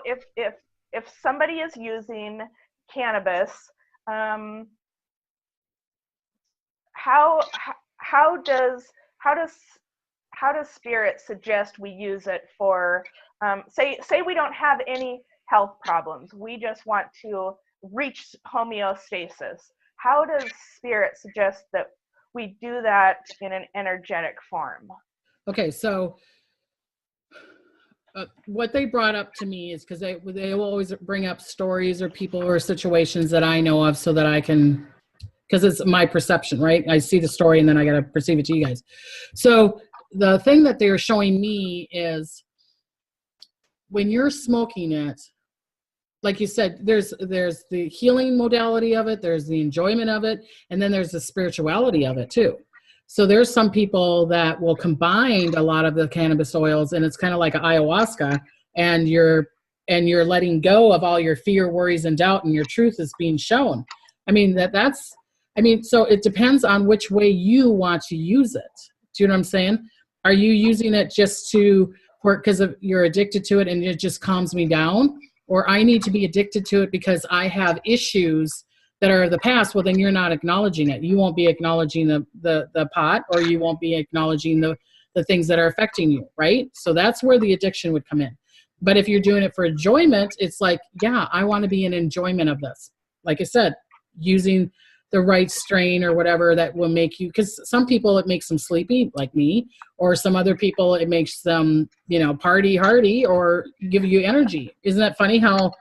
if somebody is using cannabis, how does Spirit suggest we use it for? Say we don't have any health problems. We just want to reach homeostasis. How does Spirit suggest that we do that in an energetic form? Okay, so what they brought up to me is because they will always bring up stories or people or situations that I know of so that I can, because it's my perception, right? I see the story and then I got to perceive it to you guys. So the thing that they're showing me is when you're smoking it, like you said, there's the healing modality of it, there's the enjoyment of it, and then there's the spirituality of it too. So there's some people that will combine a lot of the cannabis oils, and it's kind of like an ayahuasca, and you're letting go of all your fear, worries, and doubt, and your truth is being shown. I mean, so it depends on which way you want to use it. Do you know what I'm saying? Are you using it just because you're addicted to it and it just calms me down? Or I need to be addicted to it because I have issues that are the past? Well, then you're not acknowledging it. You won't be acknowledging the pot, or you won't be acknowledging the things that are affecting you, right? So that's where the addiction would come in. But if you're doing it for enjoyment, it's like, yeah, I want to be in enjoyment of this. Like I said, using the right strain or whatever that will make you, because some people it makes them sleepy like me, or some other people it makes them, you know, party hardy or give you energy. Isn't that funny how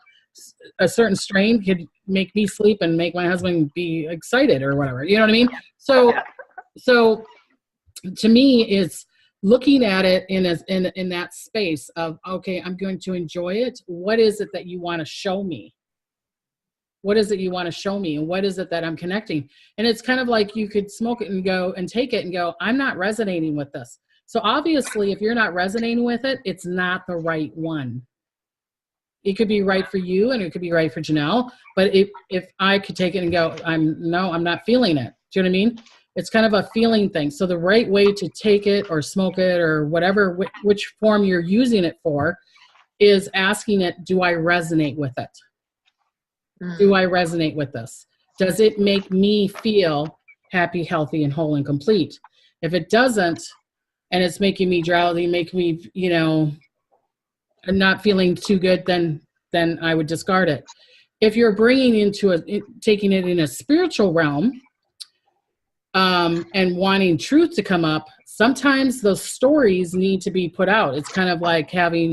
a certain strain could make me sleep and make my husband be excited or whatever, you know what I mean? So to me, it's looking at it in that space of, okay, I'm going to enjoy it. What is it that you want to show me? What is it you want to show me? And what is it that I'm connecting? And it's kind of like you could smoke it and go and take it and go, I'm not resonating with this. So obviously, if you're not resonating with it, it's not the right one. It could be right for you and it could be right for Janelle. But if I could take it and go, I'm not feeling it. Do you know what I mean? It's kind of a feeling thing. So the right way to take it or smoke it or whatever, which form you're using it for, is asking it, do I resonate with it? Do I resonate with this? Does it make me feel happy, healthy, and whole and complete? If it doesn't, and it's making me drowsy, make me, you know, not feeling too good, then I would discard it. If you're bringing taking it in a spiritual realm, and wanting truth to come up, sometimes those stories need to be put out. It's kind of like having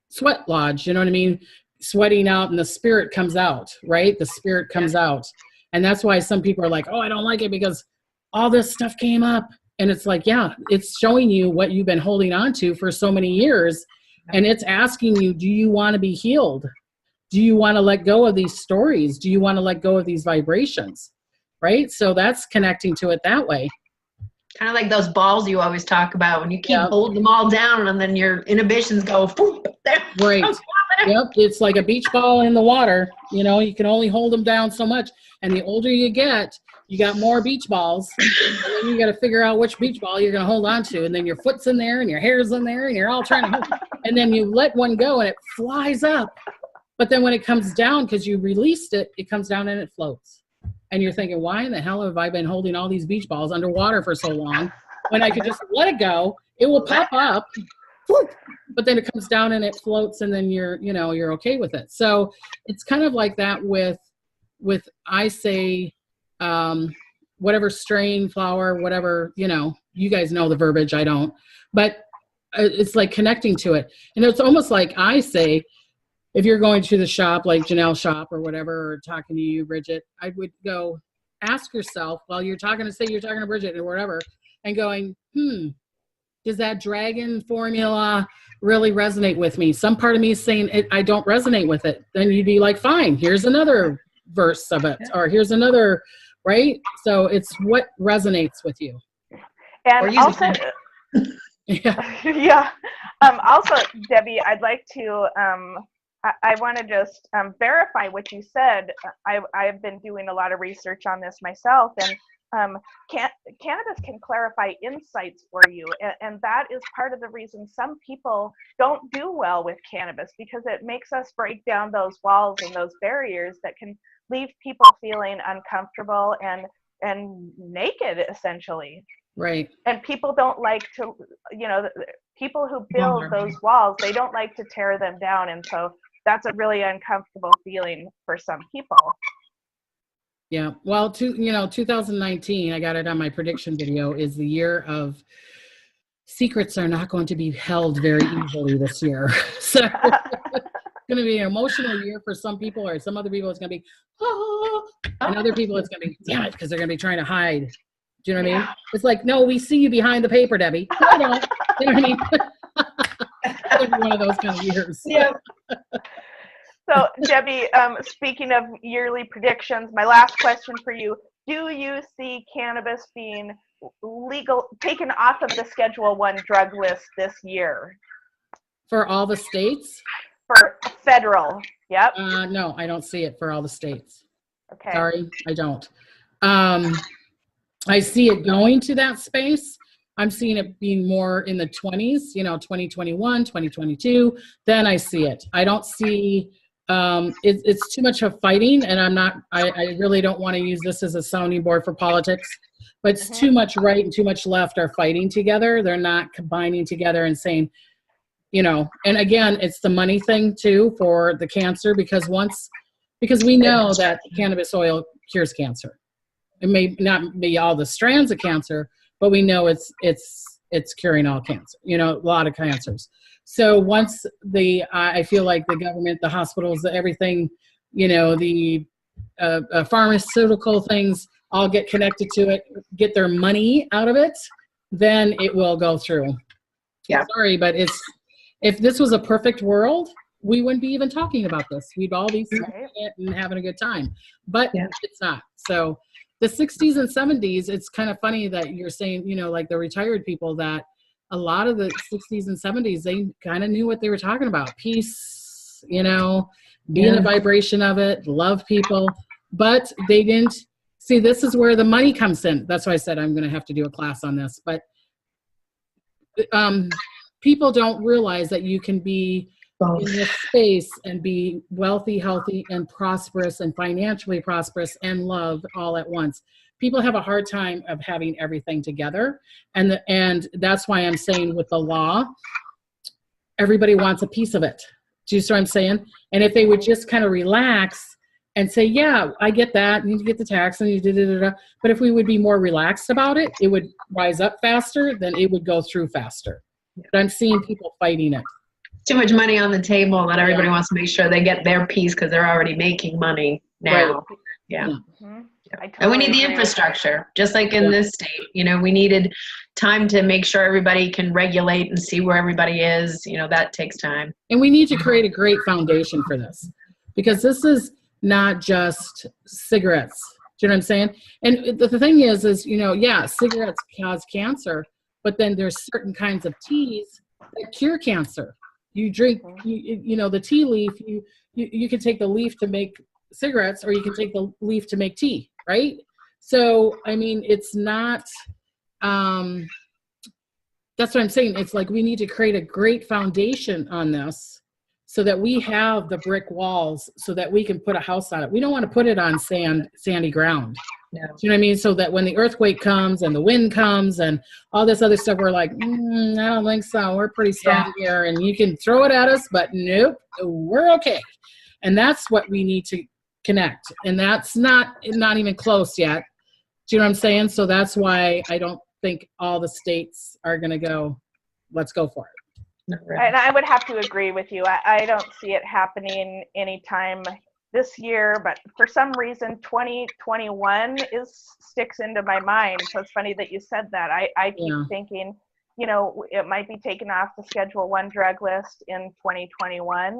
sweat lodge, you know what I mean? Sweating out and the spirit comes out, right? The spirit comes out. And that's why some people are like, oh, I don't like it because all this stuff came up. And it's like, yeah, it's showing you what you've been holding on to for so many years. And it's asking you, do you want to be healed? Do you want to let go of these stories? Do you want to let go of these vibrations? Right? So that's connecting to it that way. Kind of like those balls you always talk about when you keep holding them all down and then your inhibitions go, poof, there. Right. Yep. It's like a beach ball in the water. You know, you can only hold them down so much. And the older you get, you got more beach balls. And then you got to figure out which beach ball you're going to hold on to. And then your foot's in there and your hair's in there and you're all trying to hold it. And then you let one go and it flies up. But then when it comes down, because you released it, it comes down and it floats. And you're thinking, why in the hell have I been holding all these beach balls underwater for so long? When I could just let it go, it will pop up, but then it comes down and it floats, and then you're okay with it. So it's kind of like that with I say, whatever strain, flower, whatever, you guys know the verbiage, I don't, but it's like connecting to it. And it's almost like I say, if you're going to the shop, like Janelle's shop or whatever, or talking to you, Bridget, I would go ask yourself while you're talking to Bridget or whatever, and going, does that dragon formula really resonate with me? Some part of me is saying I don't resonate with it. Then you'd be like, fine, here's another verse of it, or here's another, right? So it's what resonates with you. And also, also, Debbie, I'd like to, I want to just verify what you said. I've been doing a lot of research on this myself, and cannabis can clarify insights for you, and that is part of the reason some people don't do well with cannabis, because it makes us break down those walls and those barriers that can leave people feeling uncomfortable and naked, essentially. Right. And people don't like to, people who build those walls, they don't like to tear them down, and so that's a really uncomfortable feeling for some people. Yeah. Well, 2019, I got it on my prediction video, is the year of secrets are not going to be held very easily this year. So it's going to be an emotional year for some people, or some other people it's going to be, and other people it's going to be, damn it, because they're going to be trying to hide. Do you know what I mean? It's like, no, we see you behind the paper, Debbie. No, I don't. You know what I mean? It's one of those kind of years. Yeah. So, Debbie, speaking of yearly predictions, my last question for you: do you see cannabis being taken off of the Schedule I drug list this year? For all the states? For federal, yep. No, I don't see it for all the states. Okay. Sorry, I don't. I see it going to that space. I'm seeing it being more in the 20s, 2021, 2022. Then I see it. I don't see, it's too much of fighting, and I really don't want to use this as a sounding board for politics, but it's too much right and too much left are fighting together. They're not combining together and saying, and again, it's the money thing too for the cancer, because once because we know that cannabis oil cures cancer. It may not be all the strands of cancer, but we know it's curing all cancer, a lot of cancers. So once I feel like the government, the hospitals, everything, the pharmaceutical things all get connected to it, get their money out of it, then it will go through. Yeah. Sorry, but if this was a perfect world, we wouldn't be even talking about this. We'd all be smoking it and having a good time, but it's not. So the 60s and 70s, it's kind of funny that you're saying, like the retired people, that a lot of the 60s and 70s, they kind of knew what they were talking about. Peace, be in a vibration of it, love people, but they didn't see, this is where the money comes in. That's why I said I'm going to have to do a class on this, but people don't realize that you can be in this space and be wealthy, healthy, and prosperous, and financially prosperous, and love all at once. People have a hard time of having everything together, and that's why I'm saying with the law, everybody wants a piece of it. Do you see what I'm saying? And if they would just kind of relax and say, yeah, I get that, you need to get the tax, and you da-da-da-da. But if we would be more relaxed about it, it would rise up faster, then it would go through faster. But I'm seeing people fighting it. Too much money on the table that everybody wants to make sure they get their piece because they're already making money now. Right. Yeah. Mm-hmm. And we need the infrastructure, just like in this state. We needed time to make sure everybody can regulate and see where everybody is. That takes time. And we need to create a great foundation for this, because this is not just cigarettes. Do you know what I'm saying? And the thing is, cigarettes cause cancer, but then there's certain kinds of teas that cure cancer. You drink, the tea leaf, you can take the leaf to make cigarettes, or you can take the leaf to make tea, right? So, it's not, that's what I'm saying. It's like we need to create a great foundation on this so that we have the brick walls so that we can put a house on it. We don't want to put it on sandy ground. No. Do you know what I mean? So that when the earthquake comes and the wind comes and all this other stuff, we're like, I don't think so. We're pretty strong here, and you can throw it at us, but nope, we're okay. And that's what we need to connect. And that's not even close yet. Do you know what I'm saying? So that's why I don't think all the states are going to go, let's go for it. And I would have to agree with you. I don't see it happening anytime this year, but for some reason 2021 sticks into my mind. So it's funny that you said that. I keep thinking, it might be taken off the Schedule 1 drug list in 2021,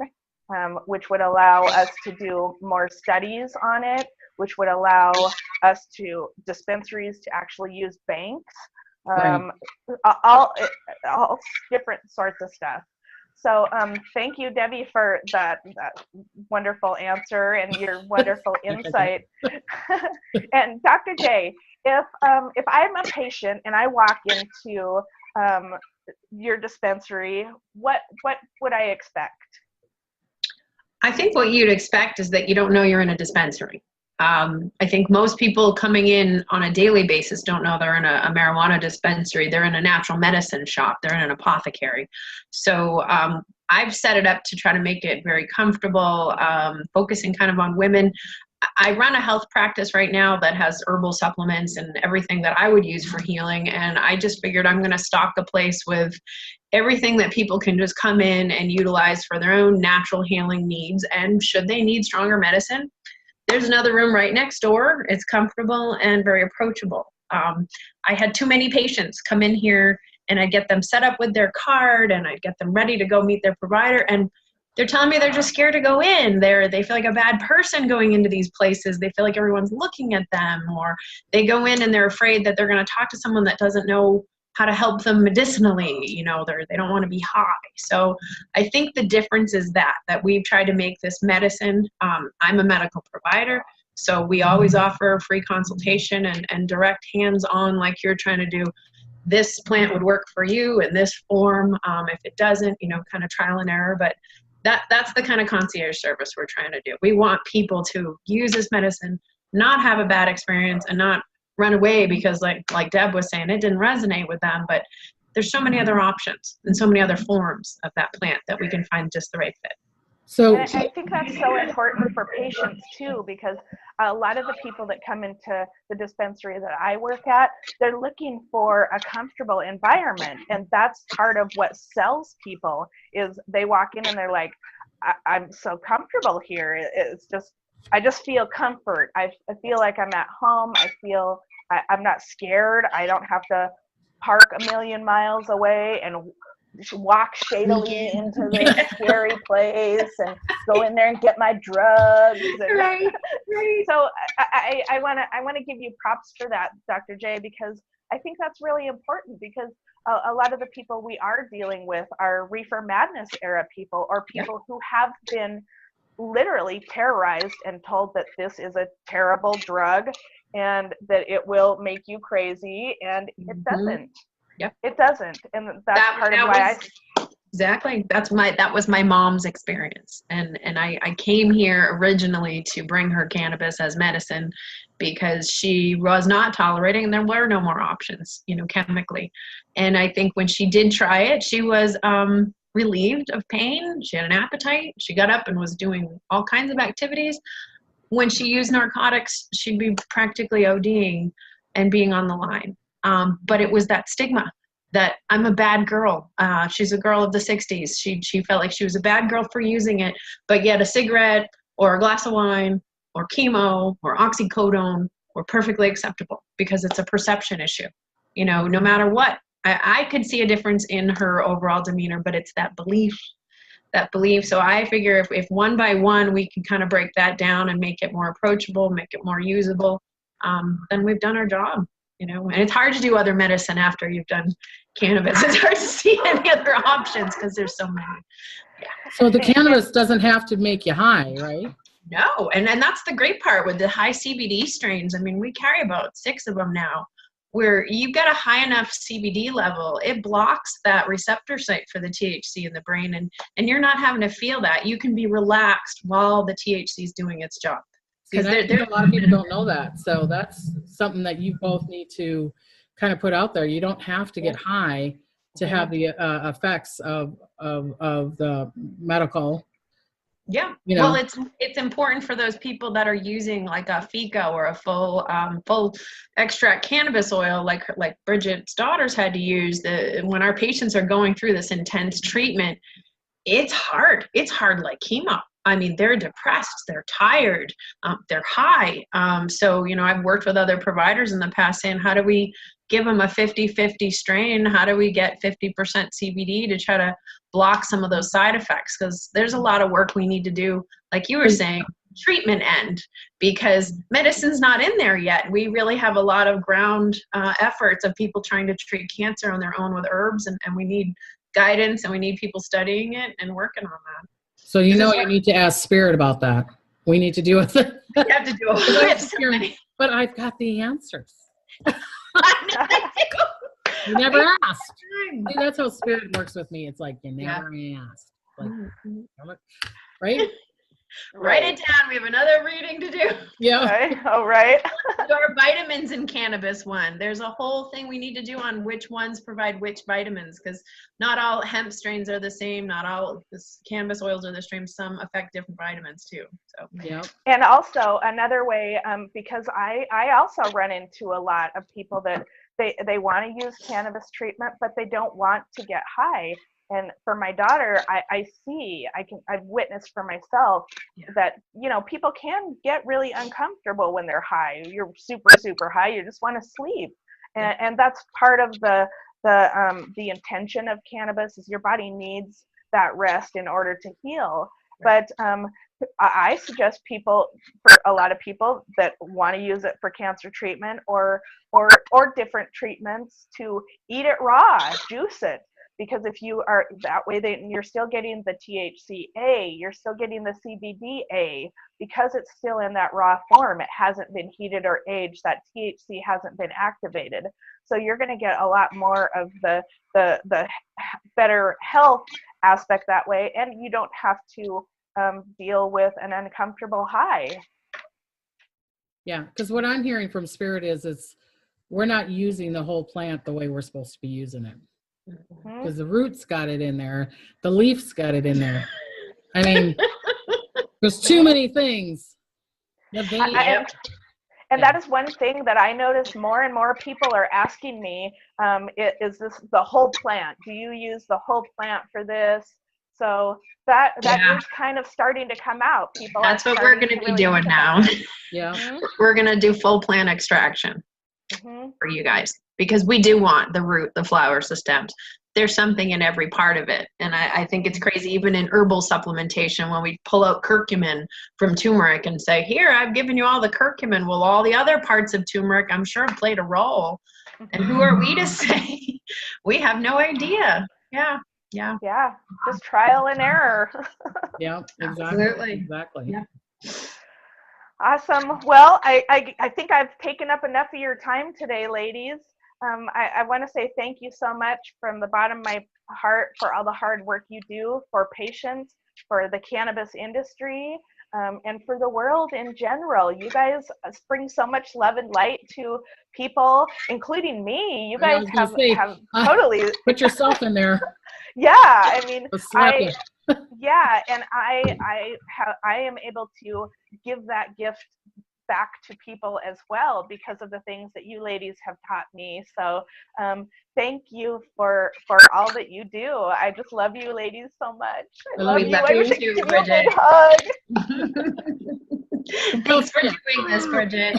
which would allow us to do more studies on it, which would allow us dispensaries to actually use banks, all different sorts of stuff. So thank you, Debbie, for that wonderful answer and your wonderful insight. And Dr. J, if I'm a patient and I walk into your dispensary, what would I expect? I think what you'd expect is that you don't know you're in a dispensary. I think most people coming in on a daily basis don't know they're in a marijuana dispensary. They're in a natural medicine shop. They're in an apothecary. So I've set it up to try to make it very comfortable, focusing kind of on women. I run a health practice right now that has herbal supplements and everything that I would use for healing. And I just figured I'm going to stock the place with everything that people can just come in and utilize for their own natural healing needs. And should they need stronger medicine, there's another room right next door. It's comfortable and very approachable. I had too many patients come in here, and I'd get them set up with their card, and I'd get them ready to go meet their provider, and they're telling me they're just scared to go in. They feel like a bad person going into these places. They feel like everyone's looking at them, or they go in and they're afraid that they're going to talk to someone that doesn't know how to help them medicinally. They don't want to be high. So I think the difference is that we've tried to make this medicine. I'm a medical provider, so we always offer free consultation and direct hands-on, like you're trying to do. This plant would work for you in this form. If it doesn't, kind of trial and error. But that's the kind of concierge service we're trying to do. We want people to use this medicine, not have a bad experience, and not run away because like Deb was saying, it didn't resonate with them. But there's so many other options and so many other forms of that plant that we can find just the right fit. So And I think that's so important for patients too, because a lot of the people that come into the dispensary that I work at, they're looking for a comfortable environment. And that's part of what sells people is they walk in and they're like, I'm so comfortable here. It's just, I just feel comfort. I feel like I'm at home. I feel I'm not scared. I don't have to park a million miles away and walk shadily into this scary place and go in there and get my drugs. And Right. so I want to give you props for that, Dr. J, because I think that's really important, because a lot of the people we are dealing with are reefer madness era people, or people who have been literally terrorized and told that this is a terrible drug and that it will make you crazy, and it doesn't. Yep. It doesn't. And that's part of why exactly. That was my mom's experience. And I came here originally to bring her cannabis as medicine because she was not tolerating, and there were no more options, chemically. And I think when she did try it, she was relieved of pain. She had an appetite. She got up and was doing all kinds of activities. When she used narcotics, she'd be practically ODing and being on the line. But it was that stigma that I'm a bad girl. She's a girl of the 60s. She felt like she was a bad girl for using it, but yet a cigarette or a glass of wine or chemo or oxycodone were perfectly acceptable because it's a perception issue. No matter what, I could see a difference in her overall demeanor, but it's that belief. So I figure if one by one we can kind of break that down and make it more approachable, make it more usable, then we've done our job. And it's hard to do other medicine after you've done cannabis. It's hard to see any other options because there's so many. Yeah. So the cannabis doesn't have to make you high, right? No, and that's the great part with the high CBD strains. I mean, we carry about 6 of them now, where you've got a high enough CBD level, it blocks that receptor site for the THC in the brain, and you're not having to feel that. You can be relaxed while the THC is doing its job. Because a lot of people don't know that. So that's something that you both need to kind of put out there. You don't have to get high to have the effects of the medical. Yeah. Well, it's important for those people that are using like a FICA or a full extract cannabis oil, like Bridget's daughters had to use. When our patients are going through this intense treatment, it's hard. It's hard like chemo. I mean, they're depressed, they're tired, they're high. So, I've worked with other providers in the past saying, how do we give them a 50-50 strain? How do we get 50% CBD to try to block some of those side effects? Because there's a lot of work we need to do, like you were saying, treatment end, because medicine's not in there yet. We really have a lot of ground efforts of people trying to treat cancer on their own with herbs, and we need guidance, and we need people studying it and working on that. So you need to ask Spirit about that. We need to do it. You have to do it. But I've got the answers. You never asked. See, that's how Spirit works with me. It's like you never asked. Like, right? Write it down. We have another reading to do. Yeah. Okay. All right. Our vitamins in cannabis one. There's a whole thing we need to do on which ones provide which vitamins, because not all hemp strains are the same. Not all cannabis oils are the same. Some affect different vitamins too. So yeah. And also another way, because I also run into a lot of people that they want to use cannabis treatment, but they don't want to get high. And for my daughter, I've witnessed for myself that, people can get really uncomfortable when they're high. You're super, super high. You just want to sleep. And that's part of the intention of cannabis is your body needs that rest in order to heal. But I suggest for a lot of people that want to use it for cancer treatment or different treatments, to eat it raw, juice it. Because if you are that way, you're still getting the THCA, you're still getting the CBDA, because it's still in that raw form. It hasn't been heated or aged. That THC hasn't been activated. So you're going to get a lot more of the better health aspect that way, and you don't have to deal with an uncomfortable high. Yeah, because what I'm hearing from Spirit is we're not using the whole plant the way we're supposed to be using it. Because the roots got it in there, the leaves got it in there. I mean, There's too many things. And that is one thing that I notice more and more people are asking me, is this the whole plant? Do you use the whole plant for this? So that is kind of starting to come out. People That's what we're going to be doing now. Yeah. Mm-hmm. We're going to do full plant extraction for you guys, because we do want the root, the flowers, the stems. There's something in every part of it. And I think it's crazy, even in herbal supplementation, when we pull out curcumin from turmeric and say, here, I've given you all the curcumin. Well, all the other parts of turmeric, I'm sure, played a role. And who are we to say? We have no idea. Yeah. Just trial and error. Yeah, exactly. Absolutely. Exactly. Yeah. Awesome. Well, I think I've taken up enough of your time today, ladies. I want to say thank you so much from the bottom of my heart for all the hard work you do for patients, for the cannabis industry, and for the world in general. You guys bring so much love and light to people, including me. You guys have totally put yourself in there. Yeah, I mean, and I am able to give that gift back to people as well because of the things that you ladies have taught me. So thank you for all that you do. I just love you ladies so much. I love you. I wish I could give you a big hug. Thanks for doing this, Bridget.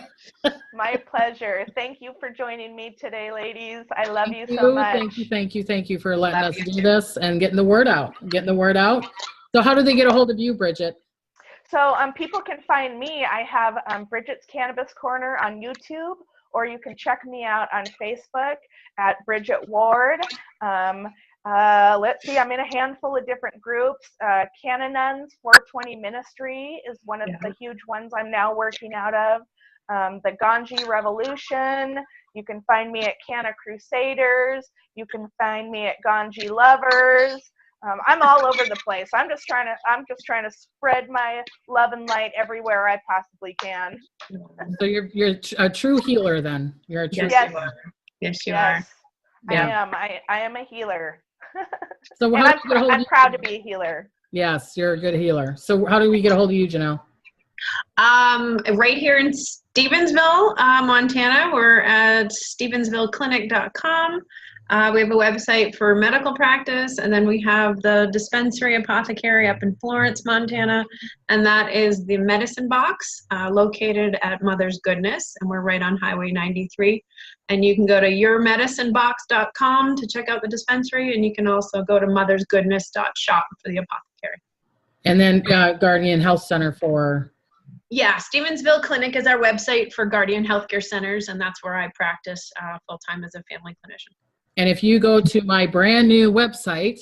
My pleasure. Thank you for joining me today, ladies. I love you so much. Thank you for letting us do this and getting the word out. So how do they get a hold of you, Bridget? So people can find me. I have Bridget's Cannabis Corner on YouTube, or you can check me out on Facebook at Bridget Ward. Let's see, I'm in a handful of different groups. Canonun's 420 Ministry is one of the huge ones I'm now working out of. The Ganji Revolution. You can find me at Canna Crusaders. You can find me at Ganji Lovers. I'm all over the place. I'm just trying to spread my love and light everywhere I possibly can. So you're a true healer then. You're a true healer. Yes, you are. Yeah. I am a healer. So I'm proud to be a healer. Yes, you're a good healer. So how do we get a hold of you, Janel? Right here in Stevensville, Montana. We're at stevensvilleclinic.com. We have a website for medical practice, and then we have the dispensary apothecary up in Florence, Montana, and that is the Medicine Box, located at Mother's Goodness, and we're right on Highway 93. And you can go to yourmedicinebox.com to check out the dispensary, and you can also go to mothersgoodness.shop for the apothecary. And then Guardian Health Center for... Yeah, Stevensville Clinic is our website for Guardian Healthcare Centers, and that's where I practice full-time as a family clinician. And if you go to my brand new website,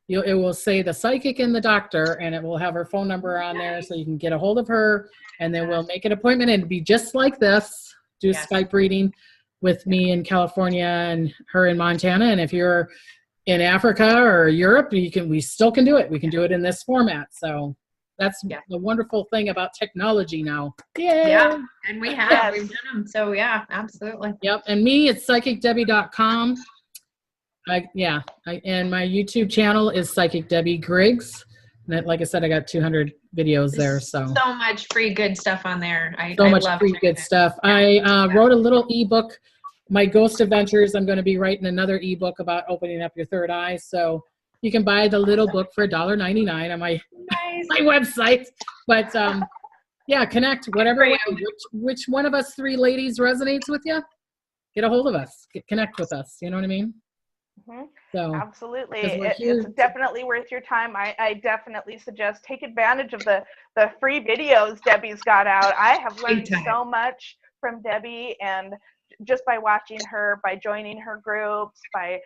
it will say the psychic and the doctor, and it will have her phone number on there so you can get a hold of her, and then we'll make an appointment, and it'll be just like this, do a Skype reading with me in California and her in Montana. And if you're in Africa or Europe, we still can do it. We can do it in this format. So that's the wonderful thing about technology now. Yay! Yeah, and we've done them. So yeah, absolutely. Yep, and me, it's psychicdebbie.com. And my YouTube channel is Psychic Debbie Griggs. And like I said, I got 200 videos there. So much free good stuff on there. I love free good stuff. I wrote a little ebook, My Ghost Adventures. I'm going to be writing another ebook about opening up your third eye. So you can buy the little book for $1.99 on my website. But connect whatever way. Which one of us three ladies resonates with you? Get a hold of us. Connect with us. You know what I mean? Mm-hmm. So absolutely, it's definitely worth your time. I definitely suggest take advantage of the free videos Debbie's got out. I have learned so much from Debbie, and just by watching her, by joining her groups, I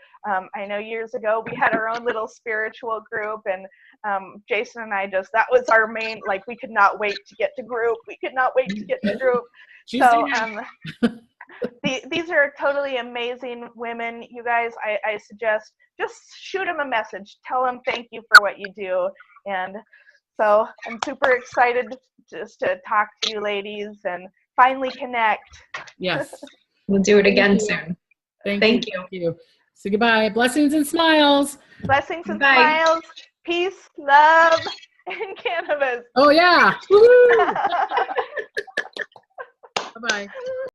know years ago we had our own little spiritual group, and Jason and I that was our main, like, we could not wait to get to group. So these are totally amazing women, you guys. I suggest just shoot them a message. Tell them thank you for what you do. And so I'm super excited just to talk to you ladies and finally connect. Yes. We'll do it again soon. Thank you. So goodbye. Blessings and smiles. Blessings and smiles. Peace, love, in cannabis. Oh, yeah. Woo-hoo. Bye-bye.